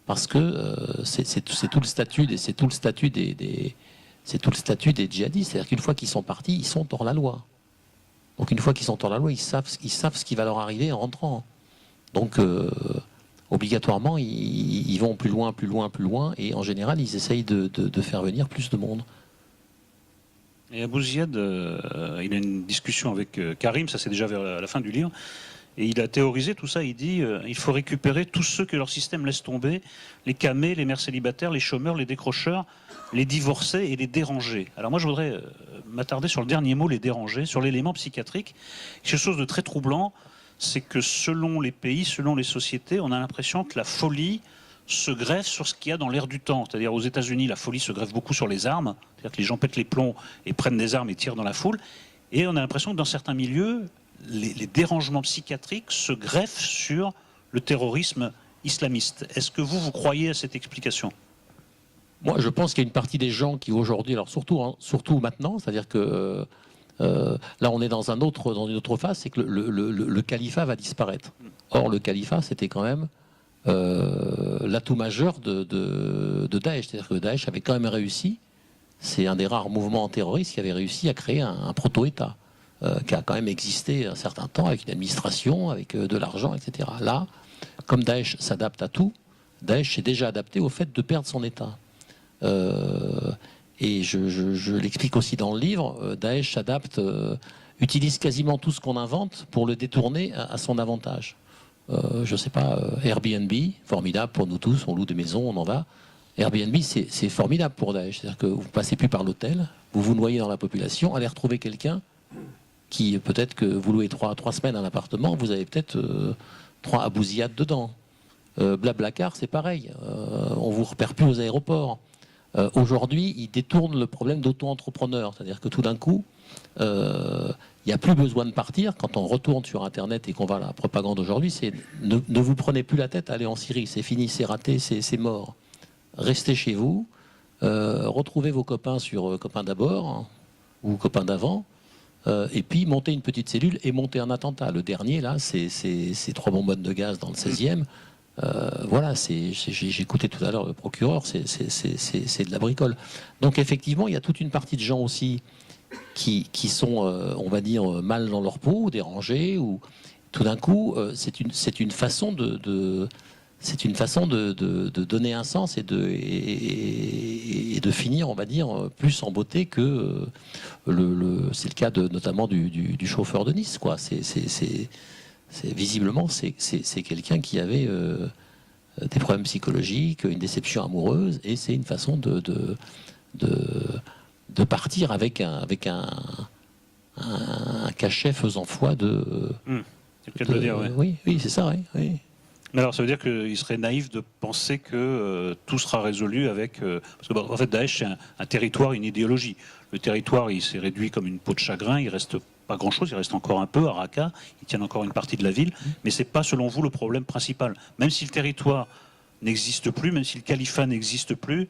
parce que c'est tout le statut des djihadistes. C'est-à-dire qu'une fois qu'ils sont partis, ils sont hors la loi. Donc une fois qu'ils sont hors la loi, ils savent ce qui va leur arriver en rentrant. Donc obligatoirement, ils vont plus loin, et en général, ils essayent de faire venir plus de monde. Et Abou Ziad, il a une discussion avec Karim, ça c'est déjà vers la fin du livre, et il a théorisé tout ça. Il dit il faut récupérer tous ceux que leur système laisse tomber, les camés, les mères célibataires, les chômeurs, les décrocheurs, les divorcés et les dérangés. Alors moi je voudrais m'attarder sur le dernier mot, les dérangés, sur l'élément psychiatrique. Quelque chose de très troublant, c'est que selon les pays, selon les sociétés, on a l'impression que la folie se greffe sur ce qu'il y a dans l'air du temps. C'est-à-dire aux États-Unis, la folie se greffe beaucoup sur les armes. C'est-à-dire que les gens pètent les plombs et prennent des armes et tirent dans la foule. Et on a l'impression que dans certains milieux, les dérangements psychiatriques se greffent sur le terrorisme islamiste. Est-ce que vous croyez à cette explication ? Moi, je pense qu'il y a une partie des gens qui aujourd'hui, alors surtout maintenant, c'est-à-dire que là, on est dans une autre phase, c'est que le califat va disparaître. Or, le califat, c'était quand même l'atout majeur de Daesh. C'est-à-dire que Daesh avait quand même réussi, c'est un des rares mouvements terroristes qui avait réussi à créer un proto-État, qui a quand même existé un certain temps avec une administration, avec de l'argent, etc. Là, comme Daesh s'adapte à tout, Daesh s'est déjà adapté au fait de perdre son État. Et je l'explique aussi dans le livre, Daesh s'adapte, utilise quasiment tout ce qu'on invente pour le détourner à son avantage. Je ne sais pas, Airbnb, formidable pour nous tous, on loue des maisons, on en va. Airbnb, c'est formidable pour Daesh. C'est-à-dire que vous ne passez plus par l'hôtel, vous vous noyez dans la population, allez retrouver quelqu'un qui, peut-être que vous louez 3 semaines un appartement, vous avez peut-être 3 Abou Ziad dedans. Blablacar, c'est pareil, on ne vous repère plus aux aéroports. Aujourd'hui, ils détournent le problème d'auto-entrepreneur. C'est-à-dire que tout d'un coup, il n'y a plus besoin de partir. Quand on retourne sur Internet et qu'on va à la propagande aujourd'hui, c'est ne vous prenez plus la tête à aller en Syrie. C'est fini, c'est raté, c'est mort. Restez chez vous, retrouvez vos copains sur Copains d'abord, hein, ou Copains d'avant, et puis montez une petite cellule et montez un attentat. Le dernier, là, c'est 3 bonbonnes de gaz dans le 16e. Voilà, j'ai écouté tout à l'heure le procureur, c'est de la bricole. Donc effectivement, il y a toute une partie de gens aussi qui sont, on va dire, mal dans leur peau, ou dérangés, ou tout d'un coup, c'est une façon de donner un sens et de finir, on va dire, plus en beauté que c'est le cas notamment du chauffeur de Nice, quoi. Visiblement, c'est quelqu'un qui avait des problèmes psychologiques, une déception amoureuse, et c'est une façon de partir avec un cachet faisant foi de... C'est le cas de le dire, ouais. Oui, c'est ça, oui. Alors ça veut dire qu'il serait naïf de penser que tout sera résolu avec... parce que bon, en fait Daesh c'est un territoire, une idéologie. Le territoire il s'est réduit comme une peau de chagrin, il reste pas grand-chose, il reste encore un peu à Raqqa, ils tiennent encore une partie de la ville, mais c'est pas selon vous le problème principal. Même si le territoire n'existe plus, même si le califat n'existe plus,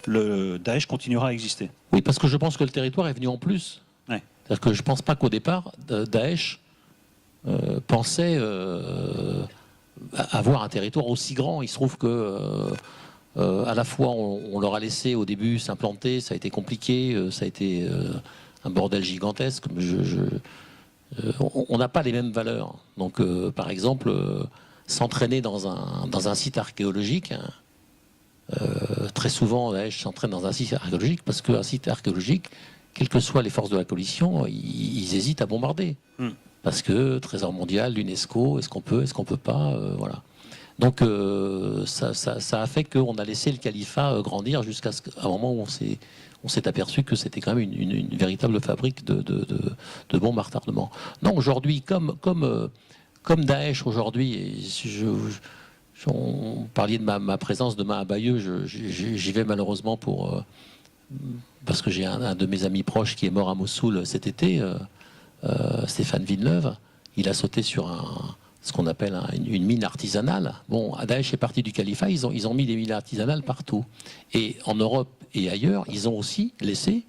le Daesh continuera à exister. Oui, parce que je pense que le territoire est venu en plus. Ouais. C'est-à-dire que je ne pense pas qu'au départ, Daesh pensait avoir un territoire aussi grand. Il se trouve que à la fois on leur a laissé au début s'implanter, ça a été compliqué, ça a été un bordel gigantesque. On n'a pas les mêmes valeurs. Donc par exemple, s'entraîner dans un site archéologique, très souvent Daesh s'entraîne dans un site archéologique parce qu'un site archéologique, quelles que soient les forces de la coalition, ils hésitent à bombarder. Parce que trésor mondial, l'UNESCO, est-ce qu'on peut pas, voilà. Donc ça a fait qu'on a laissé le califat grandir jusqu'à un moment où on s'est aperçu que c'était quand même une véritable fabrique de bombes à retardement. Non, aujourd'hui, comme Daesh aujourd'hui, on parlait de ma présence demain à Bayeux, j'y vais malheureusement parce que j'ai un de mes amis proches qui est mort à Mossoul cet été, Stéphane Villeneuve. Il a sauté sur ce qu'on appelle une mine artisanale. Bon, Daesh est parti du califat, ils ont mis des mines artisanales partout. Et en Europe et ailleurs, ils ont aussi laissé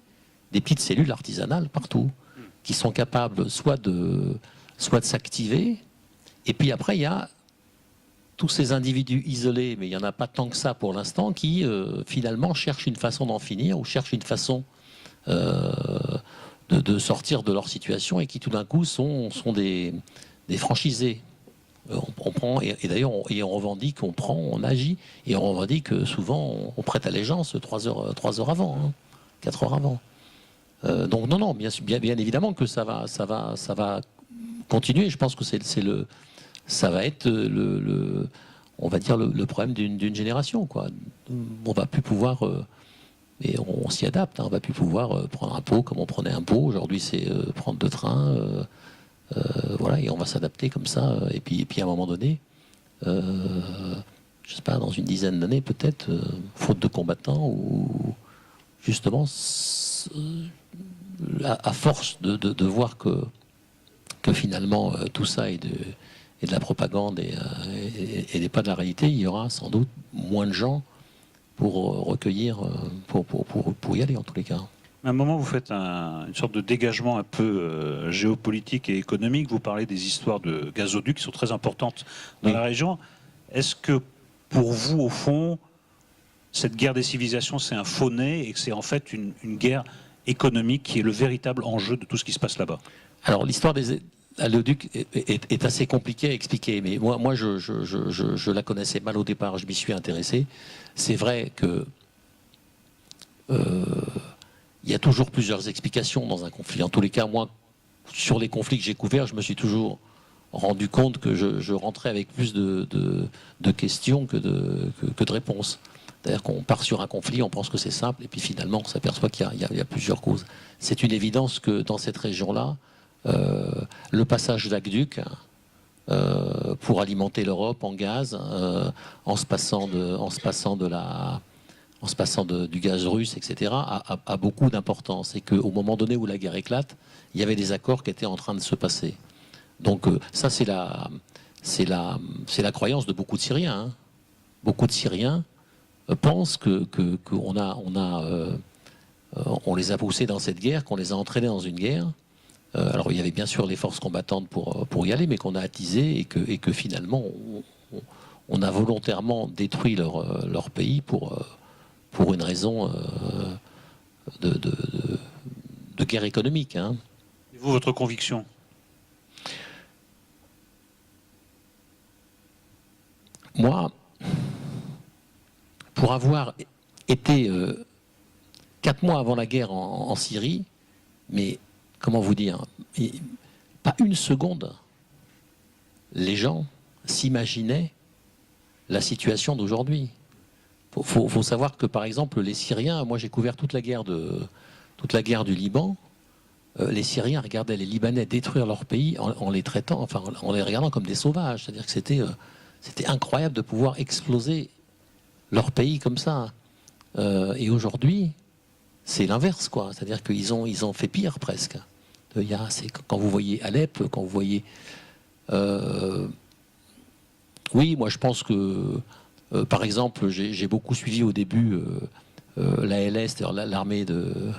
des petites cellules artisanales partout, qui sont capables soit de s'activer, et puis après il y a tous ces individus isolés, mais il n'y en a pas tant que ça pour l'instant, qui finalement cherchent une façon d'en finir, ou cherchent une façon de sortir de leur situation, et qui tout d'un coup sont des franchisés. On prend, et d'ailleurs on revendique, on agit, et on revendique souvent, on prête allégeance 3 heures avant, 4 heures avant. Donc non, bien évidemment que ça va continuer. Je pense que ça va être on va dire le problème d'une génération, quoi. On va plus pouvoir, et on s'y adapte, hein, on va plus pouvoir prendre un pot comme on prenait un pot. Aujourd'hui, c'est prendre 2 trains, voilà, et on va s'adapter comme ça. Et puis à un moment donné, je sais pas, dans une dizaine d'années peut-être, faute de combattants, ou justement à force de voir que finalement tout ça est de la propagande et n'est pas de la réalité, il y aura sans doute moins de gens pour recueillir, pour y aller en tous les cas. À un moment, vous faites une sorte de dégagement un peu géopolitique et économique. Vous parlez des histoires de gazoducs qui sont très importantes dans la région. Est-ce que pour vous, au fond, cette guerre des civilisations, c'est un faux nez et que c'est en fait une guerre économique qui est le véritable enjeu de tout ce qui se passe là-bas? Alors l'histoire des gazoducs est assez compliquée à expliquer, mais moi je la connaissais mal au départ, je m'y suis intéressé. C'est vrai que il y a toujours plusieurs explications dans un conflit. En tous les cas, moi, sur les conflits que j'ai couverts, je me suis toujours rendu compte que je rentrais avec plus de questions que de réponses. C'est-à-dire qu'on part sur un conflit, on pense que c'est simple, et puis finalement, on s'aperçoit qu'il y a plusieurs causes. C'est une évidence que dans cette région-là, le passage d'aqueduc pour alimenter l'Europe en gaz, en se passant du gaz russe, etc., a beaucoup d'importance. Et qu'au moment donné où la guerre éclate, il y avait des accords qui étaient en train de se passer. Donc ça, c'est la croyance de beaucoup de Syriens. Hein. Beaucoup de Syriens pensent on les a poussés dans cette guerre, qu'on les a entraînés dans une guerre. Alors il y avait bien sûr les forces combattantes pour y aller, mais qu'on a attisé et que finalement on a volontairement détruit leur pays pour une raison de guerre économique. Hein. Et vous, votre conviction? Moi, pour avoir été 4 mois avant la guerre en Syrie, mais comment vous dire, pas une seconde, les gens s'imaginaient la situation d'aujourd'hui. Faut savoir que, par exemple, les Syriens, moi j'ai couvert toute la guerre du Liban, les Syriens regardaient les Libanais détruire leur pays en les traitant, enfin en les regardant comme des sauvages. C'est-à-dire que C'était incroyable de pouvoir exploser leur pays comme ça. Et aujourd'hui, c'est l'inverse, quoi. C'est-à-dire qu'ils ont fait pire presque. Quand vous voyez Alep, quand vous voyez... oui, moi je pense que, par exemple, j'ai beaucoup suivi au début l'ALS, c'est-à-dire l'armée de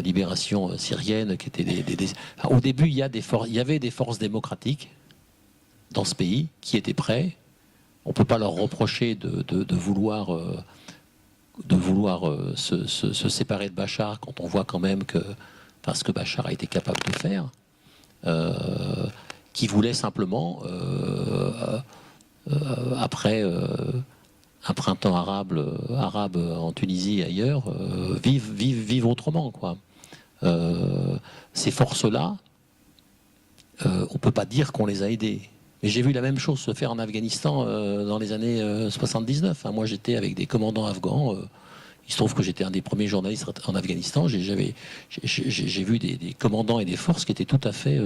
libération syrienne, qui était au début, il y avait des forces démocratiques dans ce pays qui étaient prêts. On ne peut pas leur reprocher de vouloir se séparer de Bachar quand on voit quand même ce que Bachar a été capable de faire, qui voulait simplement, après un printemps arabe en Tunisie et ailleurs, vivre autrement, quoi. Ces forces-là, on ne peut pas dire qu'on les a aidées. Mais j'ai vu la même chose se faire en Afghanistan dans les années 79. Moi, j'étais avec des commandants afghans. Il se trouve que j'étais un des premiers journalistes en Afghanistan. J'ai vu des commandants et des forces qui étaient tout à fait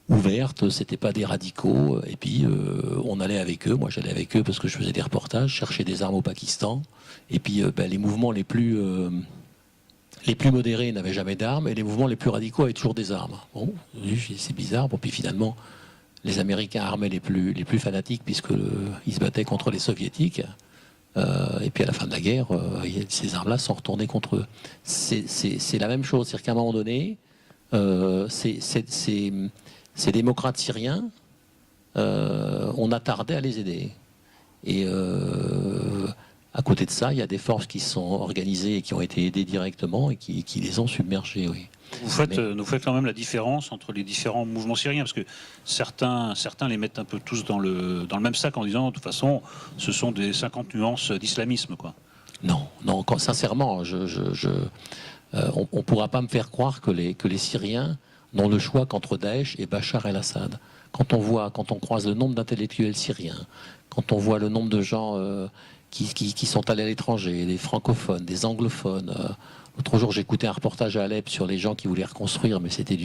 ouvertes. C'était pas des radicaux. Et puis, on allait avec eux. Moi, j'allais avec eux parce que je faisais des reportages, chercher des armes au Pakistan. Et puis, les mouvements les plus modérés n'avaient jamais d'armes et les mouvements les plus radicaux avaient toujours des armes. Bon, c'est bizarre. Bon, puis finalement, les Américains armaient les plus fanatiques puisqu'ils se battaient contre les Soviétiques. Et puis à la fin de la guerre, ces armes-là sont retournées contre eux. C'est la même chose. C'est-à-dire qu'à un moment donné, ces démocrates syriens, on a tardé à les aider. Et à côté de ça, il y a des forces qui sont organisées et qui ont été aidées directement et qui les ont submergées, oui. Vous faites quand même la différence entre les différents mouvements syriens, parce que certains les mettent un peu tous dans le même sac en disant, de toute façon, ce sont des 50 nuances d'islamisme, quoi. Non, sincèrement, on ne pourra pas me faire croire que les Syriens n'ont le choix qu'entre Daesh et Bachar el-Assad. Quand on croise le nombre d'intellectuels syriens, quand on voit le nombre de gens qui sont allés à l'étranger, des francophones, des anglophones. L'autre jour, j'écoutais un reportage à Alep sur les gens qui voulaient reconstruire, mais c'était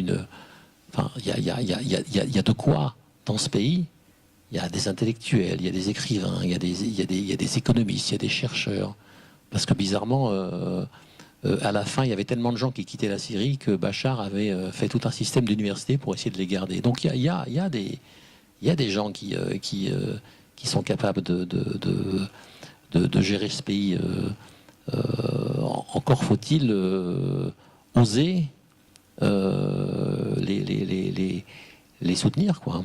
Enfin, il y a de quoi dans ce pays. Il y a des intellectuels, il y a des écrivains, il y a des économistes, il y a des chercheurs. Parce que bizarrement, à la fin, il y avait tellement de gens qui quittaient la Syrie que Bachar avait fait tout un système d'université pour essayer de les garder. Donc il y a des gens qui sont capables de gérer ce pays. Encore faut-il oser les soutenir, quoi.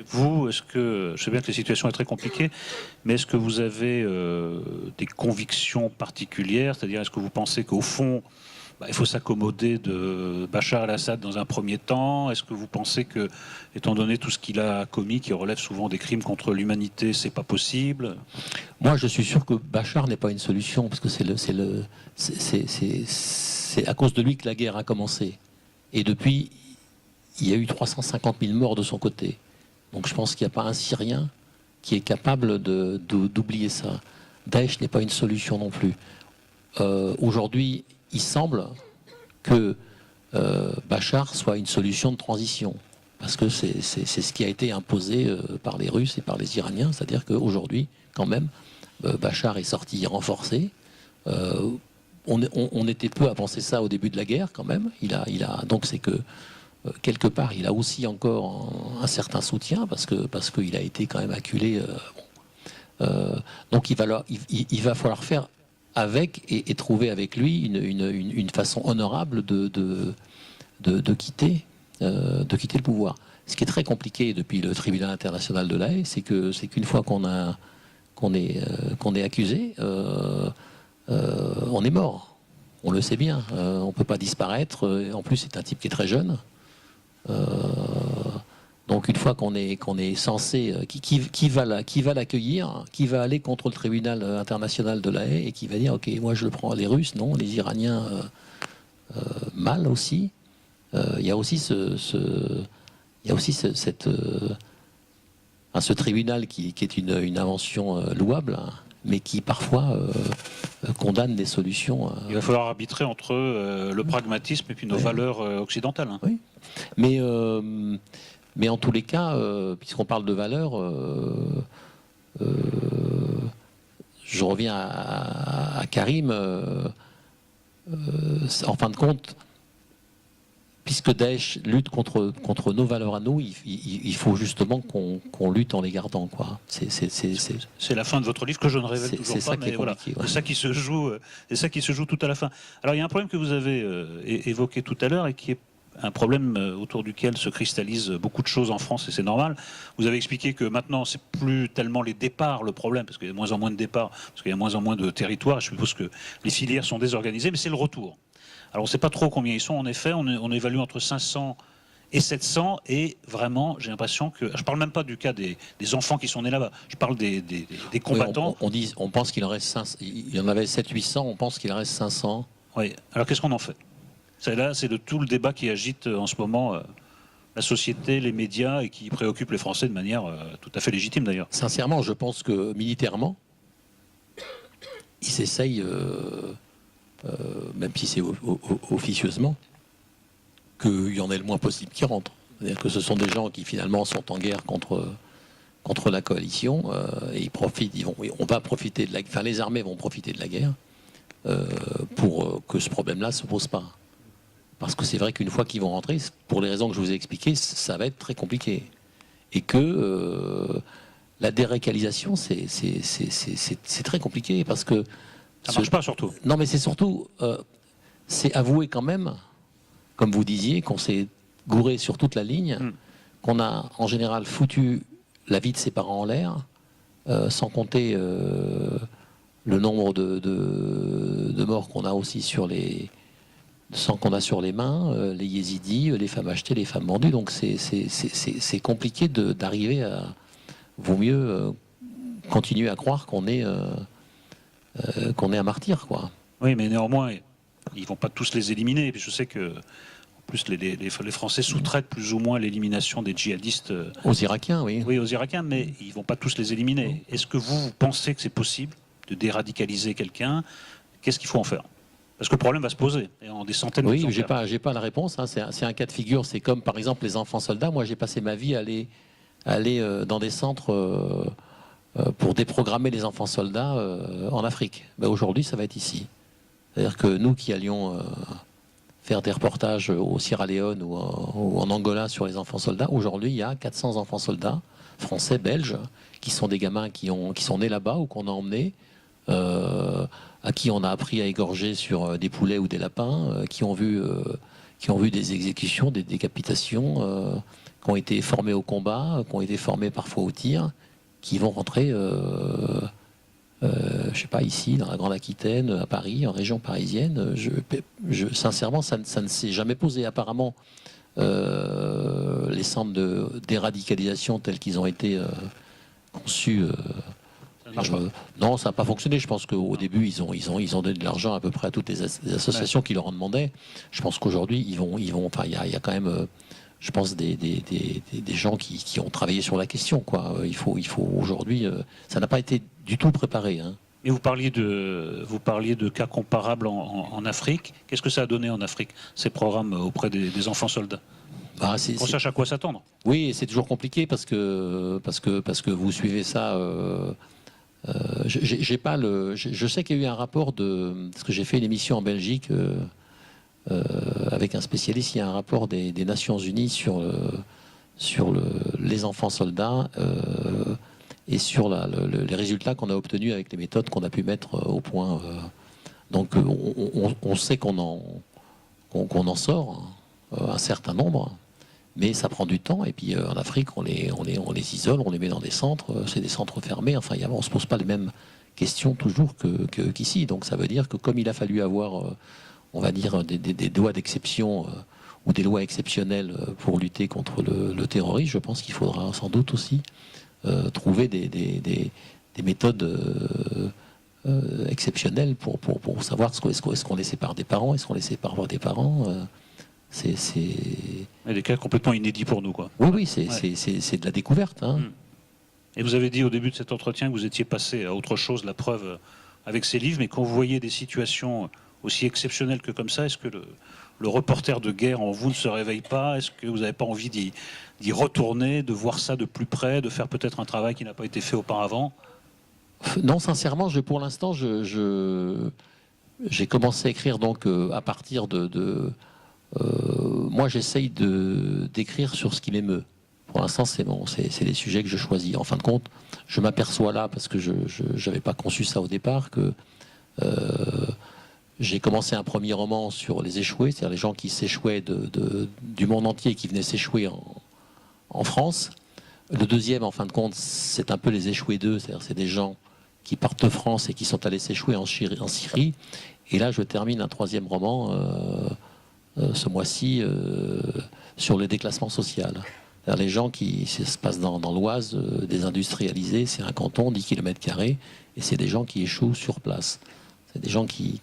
Vous, je sais bien que la situation est très compliquée, mais est-ce que vous avez des convictions particulières? C'est-à-dire, est-ce que vous pensez qu'au fond, il faut s'accommoder de Bachar el-Assad dans un premier temps? Est-ce que vous pensez que, étant donné tout ce qu'il a commis, qui relève souvent des crimes contre l'humanité, c'est pas possible? Moi, je suis sûr que Bachar n'est pas une solution, parce que c'est à cause de lui que la guerre a commencé. Et depuis, il y a eu 350 000 morts de son côté. Donc je pense qu'il n'y a pas un Syrien qui est capable d'oublier ça. Daesh n'est pas une solution non plus. Aujourd'hui, il semble que Bachar soit une solution de transition. Parce que c'est ce qui a été imposé par les Russes et par les Iraniens. C'est-à-dire qu'aujourd'hui, quand même, Bachar est sorti renforcé. On était peu à penser ça au début de la guerre, quand même. Donc c'est que quelque part, il a aussi encore un certain soutien parce qu'il a été quand même acculé. Donc il va falloir faire avec et trouver avec lui une façon honorable de quitter le pouvoir. Ce qui est très compliqué depuis le tribunal international de La Haye, c'est qu'une fois qu'on est accusé, on est mort. On le sait bien. On ne peut pas disparaître. En plus, c'est un type qui est très jeune. Donc une fois qu'on est censé, qui va l'accueillir, qui va aller contre le tribunal international de La Haye et qui va dire ok, moi je le prends, les Russes non, les Iraniens mal aussi. Il y a aussi ce tribunal qui est une invention louable, hein, mais qui parfois condamne des solutions. Il va falloir arbitrer entre le pragmatisme et puis nos valeurs occidentales. Hein. Oui. Mais en tous les cas, puisqu'on parle de valeurs, je reviens à Karim. En fin de compte, puisque Daesh lutte contre nos valeurs à nous, il faut justement qu'on lutte en les gardant, quoi. C'est la fin de votre livre que je ne révèle toujours pas, mais voilà, c'est ça qui se joue, tout à la fin. Alors il y a un problème que vous avez évoqué tout à l'heure et qui est un problème autour duquel se cristallisent beaucoup de choses en France, et c'est normal. Vous avez expliqué que maintenant, c'est plus tellement les départs le problème, parce qu'il y a de moins en moins de départs, parce qu'il y a de moins en moins de territoires. Je suppose que les filières sont désorganisées, mais c'est le retour. Alors on ne sait pas trop combien ils sont, en effet. On évalue entre 500 et 700, et vraiment, j'ai l'impression que... Je ne parle même pas du cas des enfants qui sont nés là-bas, je parle des combattants. Oui, on pense qu'il en reste 500, il y en avait 700-800, on pense qu'il en reste 500. Oui, alors qu'est-ce qu'on en fait ? Là, c'est de tout le débat qui agite en ce moment la société, les médias, et qui préoccupe les Français de manière tout à fait légitime d'ailleurs. Sincèrement, je pense que militairement, ils s'essayent, même si c'est officieusement, qu'il y en ait le moins possible qui rentrent. C'est-à-dire que ce sont des gens qui finalement sont en guerre contre la coalition, et ils profitent, on va profiter de les armées vont profiter de la guerre pour que ce problème-là ne se pose pas. Parce que c'est vrai qu'une fois qu'ils vont rentrer, pour les raisons que je vous ai expliquées, ça va être très compliqué. Et que la dérécalisation, c'est très compliqué. Parce que ça ne marche pas surtout. Non, mais c'est surtout, c'est avouer quand même, comme vous disiez, qu'on s'est gouré sur toute la ligne, qu'on a en général foutu la vie de ses parents en l'air, sans compter le nombre de morts qu'on a aussi sur les mains, les yézidis, les femmes achetées, les femmes vendues. Donc c'est compliqué d'arriver à... Vaut mieux continuer à croire qu'on est un martyr, quoi. Oui, mais néanmoins, ils ne vont pas tous les éliminer. Et puis je sais que, en plus, les Français sous-traitent plus ou moins l'élimination des djihadistes. Aux Irakiens, oui. Oui, aux Irakiens, mais ils ne vont pas tous les éliminer. Est-ce que vous pensez que c'est possible de déradicaliser quelqu'un? Qu'est-ce qu'il faut en faire? Parce que le problème va se poser, et en des centaines de d'exemplaires. Oui, j'ai pas la réponse. Hein. C'est un cas de figure. C'est comme, par exemple, les enfants soldats. Moi, j'ai passé ma vie à aller dans des centres pour déprogrammer les enfants soldats en Afrique. Ben, aujourd'hui, ça va être ici. C'est-à-dire que nous qui allions faire des reportages au Sierra Leone ou en Angola sur les enfants soldats, aujourd'hui, il y a 400 enfants soldats, français, belges, qui sont des gamins qui sont nés là-bas ou qu'on a emmenés, à qui on a appris à égorger sur des poulets ou des lapins, qui ont vu des exécutions, des décapitations, qui ont été formés au combat, qui ont été formés parfois au tir, qui vont rentrer, je sais pas, ici, dans la Grande Aquitaine, à Paris, en région parisienne. Sincèrement, ça ne s'est jamais posé. Apparemment, les centres de déradicalisation tels qu'ils ont été conçus... non, ça n'a pas fonctionné. Je pense qu'au début, ils ont donné de l'argent à peu près à toutes les associations qui leur en demandaient. Je pense qu'aujourd'hui, il y a quand même, je pense, des gens qui ont travaillé sur la question, quoi. Il faut aujourd'hui, ça n'a pas été du tout préparé. Hein. Et vous parliez de cas comparables en Afrique. Qu'est-ce que ça a donné en Afrique, ces programmes auprès des enfants soldats? On sache à quoi s'attendre. Oui, c'est toujours compliqué parce que vous suivez ça. Je sais qu'il y a eu un rapport parce que j'ai fait une émission en Belgique avec un spécialiste. Il y a un rapport des Nations Unies sur les enfants soldats et sur les résultats qu'on a obtenus avec les méthodes qu'on a pu mettre au point. Donc on sait qu'on en sort un certain nombre. Mais ça prend du temps, et puis en Afrique, on les isole, on les met dans des centres, c'est des centres fermés, enfin, on ne se pose pas les mêmes questions toujours qu'ici. Donc ça veut dire que comme il a fallu avoir, on va dire, des lois d'exception ou des lois exceptionnelles pour lutter contre le terrorisme, je pense qu'il faudra sans doute aussi trouver des méthodes exceptionnelles pour savoir est-ce qu'on les sépare des parents, est-ce qu'on les sépare des parents. C'est des cas complètement inédits pour nous, quoi. Oui, c'est de la découverte. Hein. Et vous avez dit au début de cet entretien que vous étiez passé à autre chose, la preuve avec ces livres, mais quand vous voyez des situations aussi exceptionnelles que comme ça, est-ce que le reporter de guerre en vous ne se réveille pas? Est-ce que vous n'avez pas envie d'y retourner, de voir ça de plus près, de faire peut-être un travail qui n'a pas été fait auparavant? Non, sincèrement, pour l'instant, j'ai commencé à écrire donc à partir moi, j'essaye d'écrire sur ce qui m'émeut. Pour l'instant, c'est les sujets que je choisis. En fin de compte, je m'aperçois là, parce que je n'avais pas conçu ça au départ, que j'ai commencé un premier roman sur les échoués, c'est-à-dire les gens qui s'échouaient du monde entier, qui venaient s'échouer en France. Le deuxième, en fin de compte, c'est un peu les échoués d'eux, c'est-à-dire c'est des gens qui partent de France et qui sont allés s'échouer en Syrie. Et là, je termine un troisième roman ce mois-ci sur le déclassement social. Les gens ça se passe dans l'Oise, désindustrialisé, c'est un canton, 10 km², et c'est des gens qui échouent sur place. C'est des gens qui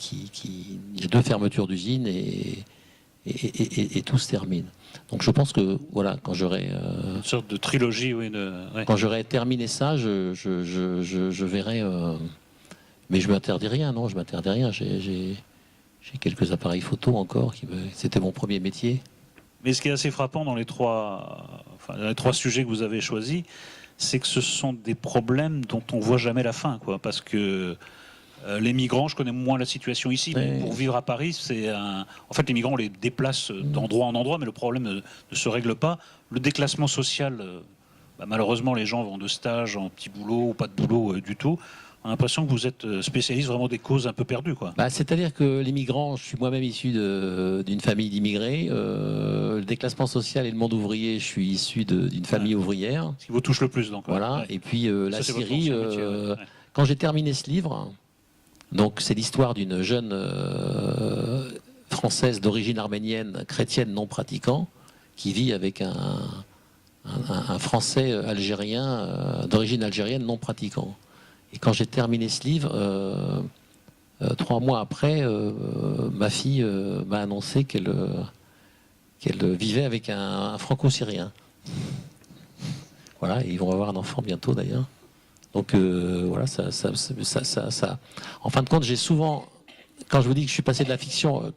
il y a 2 fermetures d'usines et tout se termine. Donc je pense que voilà, quand j'aurai une sorte de trilogie, oui. Ouais. Quand j'aurai terminé ça, je verrai. Mais je m'interdis rien, non, je m'interdis rien. J'ai quelques appareils photo encore. C'était mon premier métier. Mais ce qui est assez frappant dans les trois sujets que vous avez choisis, c'est que ce sont des problèmes dont on voit jamais la fin, quoi. Parce que les migrants, je connais moins la situation ici, mais pour vivre à Paris, en fait, les migrants, on les déplace d'endroit en endroit, mais le problème ne se règle pas. Le déclassement social, malheureusement, les gens vont de stage en petit boulot ou pas de boulot du tout. On a l'impression que vous êtes spécialiste vraiment des causes un peu perdues, quoi. C'est-à-dire que les migrants, je suis moi-même issu d'une famille d'immigrés. Le déclassement social et le monde ouvrier, je suis issu d'une famille ouvrière. Ce qui vous touche le plus, donc. Voilà. Ouais. Et puis la Ça, Syrie, quand j'ai terminé ce livre, donc c'est l'histoire d'une jeune Française d'origine arménienne, chrétienne non pratiquant, qui vit avec un Français algérien d'origine algérienne non pratiquant. Et quand j'ai terminé ce livre, 3 mois après, ma fille m'a annoncé qu'elle vivait avec un franco-syrien. Voilà, et ils vont avoir un enfant bientôt d'ailleurs. Donc voilà, ça. En fin de compte, j'ai souvent, quand je vous dis que je suis passé de la fiction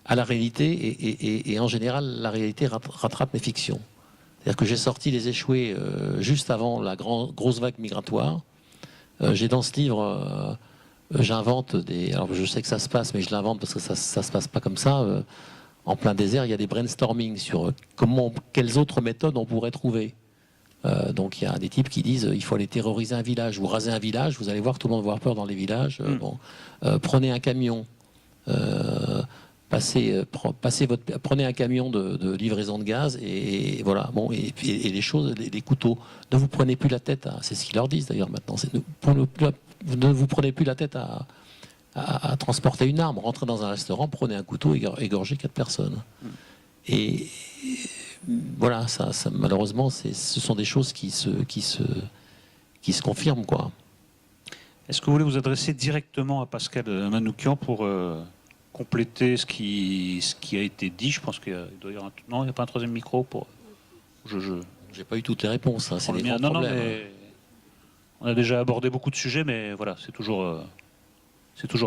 à la réalité, et en général, la réalité rattrape mes fictions. C'est-à-dire que j'ai sorti Les Échoués juste avant la grosse vague migratoire. J'ai dans ce livre, j'invente alors je sais que ça se passe, mais je l'invente parce que ça se passe pas comme ça. En plein désert, il y a des brainstorming sur quelles autres méthodes on pourrait trouver. Donc il y a des types qui disent il faut aller terroriser un village ou raser un village. Vous allez voir, tout le monde va avoir peur dans les villages. Prenez un camion. Prenez un camion de livraison de gaz et voilà. Bon, et les choses, les couteaux. Ne vous prenez plus la tête c'est ce qu'ils leur disent d'ailleurs maintenant. Ne vous prenez plus la tête à transporter une arme. Rentrez dans un restaurant, prenez un couteau et égorgez 4 personnes. Et voilà, ça malheureusement, ce sont des choses qui se confirment, quoi. Est-ce que vous voulez vous adresser directement à Pascal Manoukian pour compléter ce qui a été dit? Je pense qu'il doit y avoir non, il n'y a pas un troisième micro pour. J'ai pas eu toutes les réponses. C'est des grands problèmes. Non, mais on a déjà abordé beaucoup de sujets, mais voilà, c'est toujours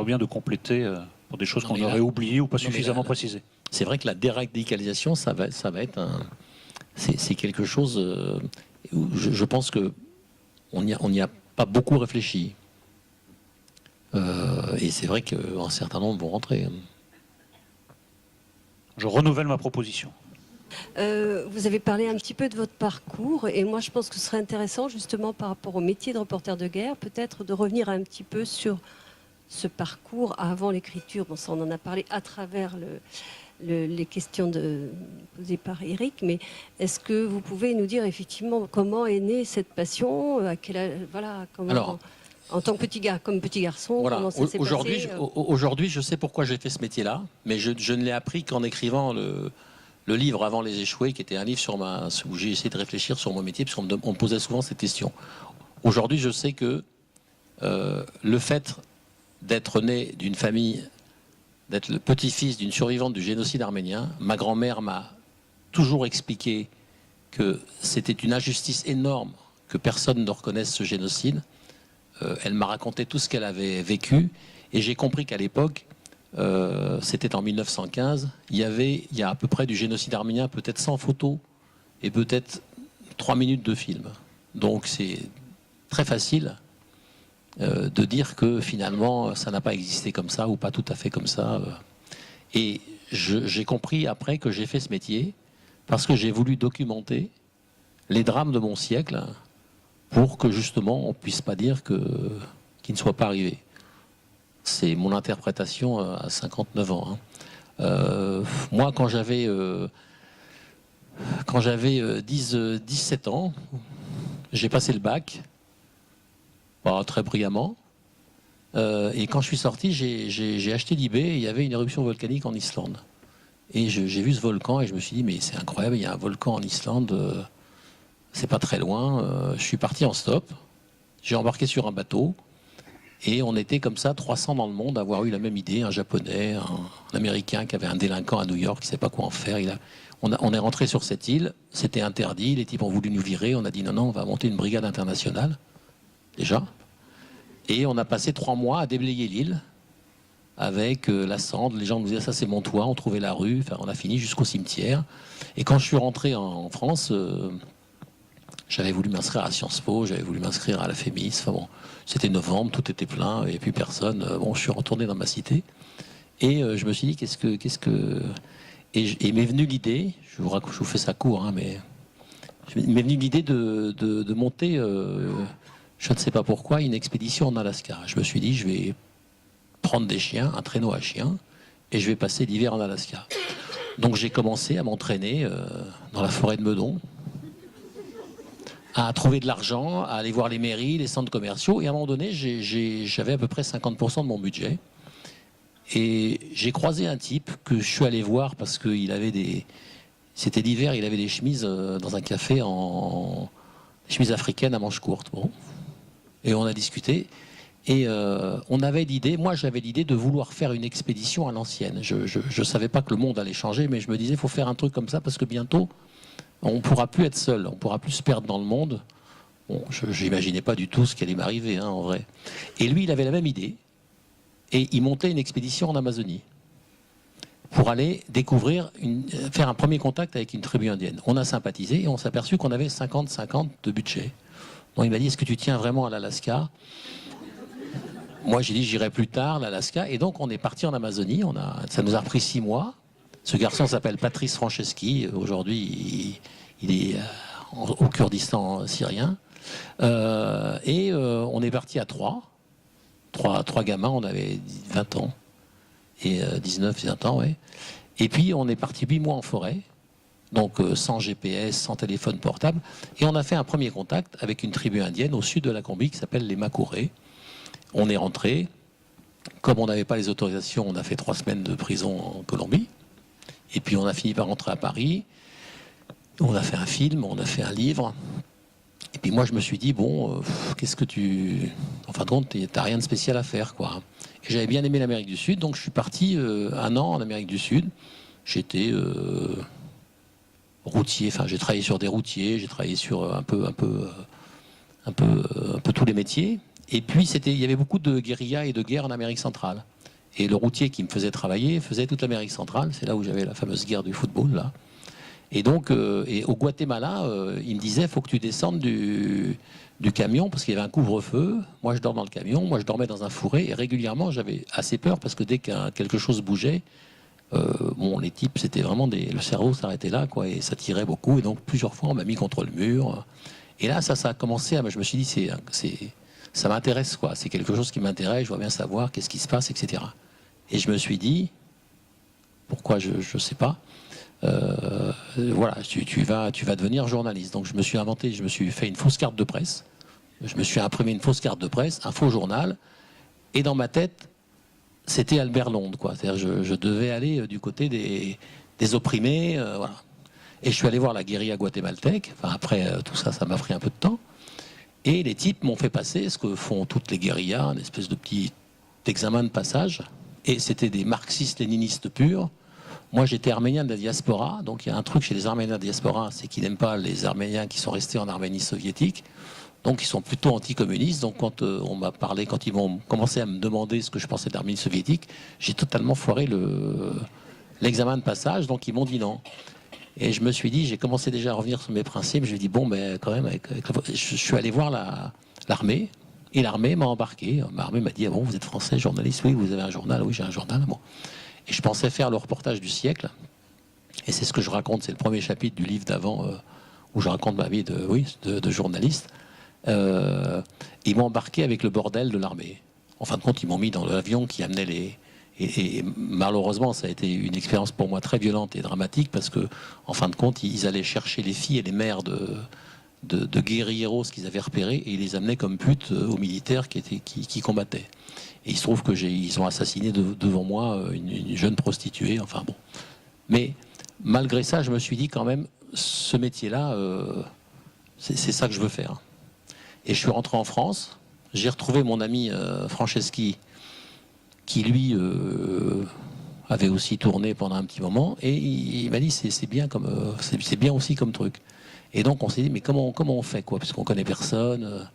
bien de compléter pour des choses qu'on aurait oubliées ou pas suffisamment précisées. C'est vrai que la déradicalisation, ça va être c'est quelque chose où je pense que on n'y a pas beaucoup réfléchi. Et c'est vrai qu'un certain nombre vont rentrer. Je renouvelle ma proposition. Vous avez parlé un petit peu de votre parcours et moi je pense que ce serait intéressant justement par rapport au métier de reporter de guerre, peut-être de revenir un petit peu sur ce parcours avant l'écriture. Bon, ça on en a parlé à travers les questions posées par Eric, mais est-ce que vous pouvez nous dire effectivement comment est née cette passion, à quel âge, voilà, comment, alors, en tant que petit garçon, voilà, comment ça s'est passé Aujourd'hui, je sais pourquoi j'ai fait ce métier-là, mais je ne l'ai appris qu'en écrivant le livre Avant les échoués, qui était un livre où j'ai essayé de réfléchir sur mon métier, parce qu'on me posait souvent cette question. Aujourd'hui, je sais que le fait d'être né d'une famille, d'être le petit-fils d'une survivante du génocide arménien, ma grand-mère m'a toujours expliqué que c'était une injustice énorme que personne ne reconnaisse ce génocide. Elle m'a raconté tout ce qu'elle avait vécu, et j'ai compris qu'à l'époque, c'était en 1915, il y a à peu près du génocide arménien, peut-être 100 photos et peut-être 3 minutes de film. Donc c'est très facile de dire que finalement ça n'a pas existé comme ça ou pas tout à fait comme ça. Et j'ai compris après que j'ai fait ce métier parce que j'ai voulu documenter les drames de mon siècle pour que justement on ne puisse pas dire qu'ils ne soient pas arrivés. C'est mon interprétation à 59 ans. Moi, quand j'avais 17 ans, j'ai passé le bac, pas très brillamment. Et quand je suis sorti, j'ai acheté l'eBay et il y avait une éruption volcanique en Islande. Et j'ai vu ce volcan et je me suis dit, mais c'est incroyable, il y a un volcan en Islande, c'est pas très loin. Je suis parti en stop, j'ai embarqué sur un bateau et on était comme ça 300 dans le monde à avoir eu la même idée, un japonais, un américain qui avait un délinquant à New York, qui ne savait pas quoi en faire. On est rentré sur cette île, c'était interdit, les types ont voulu nous virer, on a dit non, on va monter une brigade internationale, déjà. Et on a passé 3 mois à déblayer l'île avec la cendre. Les gens nous disaient ça c'est mon toit, on trouvait la rue, enfin, on a fini jusqu'au cimetière. Et quand je suis rentré en France, j'avais voulu m'inscrire à Sciences Po, j'avais voulu m'inscrire à la FEMIS. Enfin bon, c'était novembre, tout était plein, et puis personne. Bon, je suis retourné dans ma cité et je me suis dit et m'est venue l'idée, je vous fais ça court, hein, mais m'est venue l'idée de monter, je ne sais pas pourquoi, une expédition en Alaska. Je me suis dit, je vais prendre des chiens, un traîneau à chiens, et je vais passer l'hiver en Alaska. Donc j'ai commencé à m'entraîner dans la forêt de Meudon, à trouver de l'argent, à aller voir les mairies, les centres commerciaux, et à un moment donné, j'avais à peu près 50% de mon budget. Et j'ai croisé un type que je suis allé voir parce qu'il avait c'était l'hiver, il avait des chemises dans un café des chemises africaines à manches courtes. Bon. Et on a discuté. Et on avait l'idée, moi j'avais l'idée de vouloir faire une expédition à l'ancienne. Je ne savais pas que le monde allait changer, mais je me disais, il faut faire un truc comme ça parce que bientôt, on ne pourra plus être seul, on ne pourra plus se perdre dans le monde. Bon, je n'imaginais pas du tout ce qui allait m'arriver, hein, en vrai. Et lui, il avait la même idée. Et il montait une expédition en Amazonie pour aller faire un premier contact avec une tribu indienne. On a sympathisé et on s'est aperçu qu'on avait 50-50 de budget. Donc il m'a dit, est-ce que tu tiens vraiment à l'Alaska ? Moi j'ai dit, j'irai plus tard, l'Alaska. Et donc on est parti en Amazonie. Ça nous a pris 6 mois. Ce garçon s'appelle Patrice Franceschi. Aujourd'hui, il est au Kurdistan syrien. On est parti à 3 gamins, on avait 20 ans, et 19-20 ans, ouais. Et puis on est parti 8 mois en forêt, donc sans GPS, sans téléphone portable, et on a fait un premier contact avec une tribu indienne au sud de la Colombie qui s'appelle les Macourés. On est rentré, comme on n'avait pas les autorisations, on a fait 3 semaines de prison en Colombie, et puis on a fini par rentrer à Paris, on a fait un film, on a fait un livre. Et puis moi, je me suis dit, bon, qu'est-ce que en fin de compte, t'as rien de spécial à faire, quoi. Et j'avais bien aimé l'Amérique du Sud, donc je suis parti 1 an en Amérique du Sud. J'étais routier, enfin, j'ai travaillé sur des routiers, j'ai travaillé sur un peu tous les métiers. Et puis, il y avait beaucoup de guérilla et de guerre en Amérique centrale. Et le routier qui me faisait travailler faisait toute l'Amérique centrale. C'est là où j'avais la fameuse guerre du football, là. Et donc, au Guatemala, il me disait, il faut que tu descendes du camion, parce qu'il y avait un couvre-feu. Moi, je dors dans le camion, moi, je dormais dans un fourré, et régulièrement, j'avais assez peur, parce que dès que quelque chose bougeait, les types, c'était vraiment le cerveau s'arrêtait là, quoi, et ça tirait beaucoup. Et donc, plusieurs fois, on m'a mis contre le mur. Et là, ça a commencé je me suis dit, ça m'intéresse, quoi. C'est quelque chose qui m'intéresse, je vois bien savoir qu'est-ce qui se passe, etc. Et je me suis dit, pourquoi, je ne sais pas. Voilà, tu vas devenir journaliste. Donc je me suis fait une fausse carte de presse. Je me suis imprimé une fausse carte de presse, un faux journal. Et dans ma tête, c'était Albert Londres, quoi. C'est-à-dire, je devais aller du côté des opprimés, voilà. Et je suis allé voir la guérilla guatémaltèque. Enfin, après tout ça, ça m'a pris un peu de temps. Et les types m'ont fait passer ce que font toutes les guérillas, une espèce de petit examen de passage. Et c'était des marxistes-léninistes purs. Moi, j'étais arménien de la diaspora, donc il y a un truc chez les Arméniens de la diaspora, c'est qu'ils n'aiment pas les Arméniens qui sont restés en Arménie soviétique. Donc ils sont plutôt anticommunistes. Donc quand on m'a parlé, quand ils m'ont commencé à me demander ce que je pensais de l'Arménie soviétique, j'ai totalement foiré l'examen de passage. Donc ils m'ont dit non. Et je me suis dit, j'ai commencé déjà à revenir sur mes principes. Je me suis dit, bon, mais quand même, je suis allé voir l'armée. Et l'armée m'a embarqué. L'armée m'a dit, ah bon, vous êtes français, journaliste? Oui, vous avez un journal? Oui, j'ai un journal. Bon. Et je pensais faire le reportage du siècle. Et c'est ce que je raconte, c'est le premier chapitre du livre d'avant où je raconte ma vie de journaliste. Ils m'ont embarqué avec le bordel de l'armée. En fin de compte, ils m'ont mis dans l'avion qui amenait les... Et malheureusement, ça a été une expérience pour moi très violente et dramatique parce que, en fin de compte, ils allaient chercher les filles et les mères de guérilleros qu'ils avaient repérés et ils les amenaient comme putes aux militaires qui combattaient. Et il se trouve que ils ont assassiné devant moi une jeune prostituée. Enfin bon. Mais malgré ça, je me suis dit quand même, ce métier-là, c'est ça que je veux faire. Et je suis rentré en France. J'ai retrouvé mon ami Franceschi, qui lui avait aussi tourné pendant un petit moment, et il m'a dit c'est bien aussi comme truc. Et donc on s'est dit mais comment on fait quoi, parce qu'on connaît personne,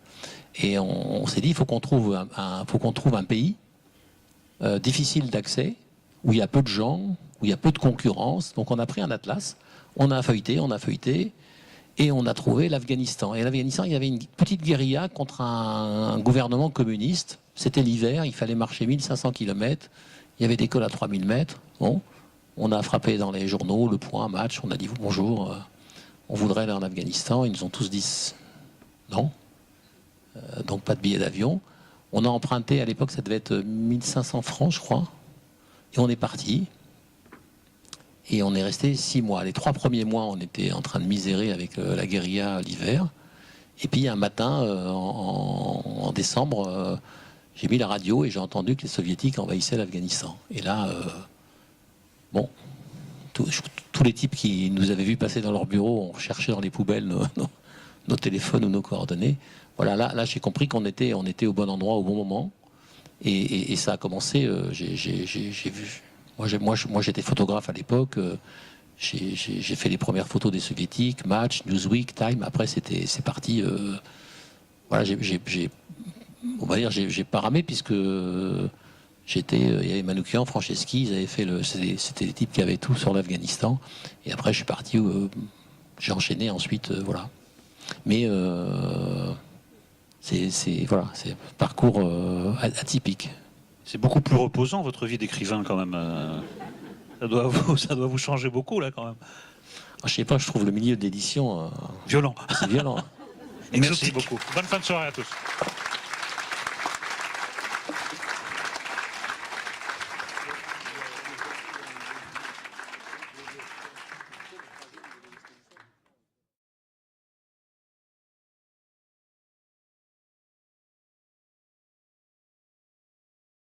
et on s'est dit il faut qu'on trouve un pays difficile d'accès, où il y a peu de gens, où il y a peu de concurrence. Donc on a pris un atlas, on a feuilleté, et on a trouvé l'Afghanistan. Et l'Afghanistan, il y avait une petite guérilla contre un gouvernement communiste. C'était l'hiver, il fallait marcher 1500 km. Il y avait des cols à 3000 mètres. Bon, on a frappé dans les journaux, Le Point, Match, on a dit bonjour, on voudrait aller en Afghanistan. Ils nous ont tous dit non. Donc pas de billet d'avion. On a emprunté, à l'époque, ça devait être 1500 francs, je crois. Et on est parti. Et on est resté 6 mois. Les 3 premiers mois, on était en train de misérer avec la guérilla l'hiver. Et puis un matin, en décembre, j'ai mis la radio et j'ai entendu que les soviétiques envahissaient l'Afghanistan. Et là, bon, tous les types qui nous avaient vus passer dans leur bureau ont cherché dans les poubelles nos téléphones ou nos coordonnées. Voilà, là j'ai compris qu'on était au bon endroit au bon moment. Et ça a commencé, j'ai vu... Moi, j'étais photographe à l'époque. J'ai fait les premières photos des soviétiques, Match, Newsweek, Time. Après, c'est parti. Voilà, on va dire, j'ai pas ramé puisque il y avait Manoukian, Franceschi. Ils avaient fait c'était les types qui avaient tout sur l'Afghanistan. Et après, je suis parti. J'ai enchaîné ensuite, voilà. Mais c'est un parcours atypique. C'est beaucoup plus reposant, votre vie d'écrivain, quand même. Ça doit vous changer beaucoup, là, quand même. Je sais pas, je trouve le milieu d'édition... Violent. C'est violent. Merci beaucoup. Bonne fin de soirée à tous.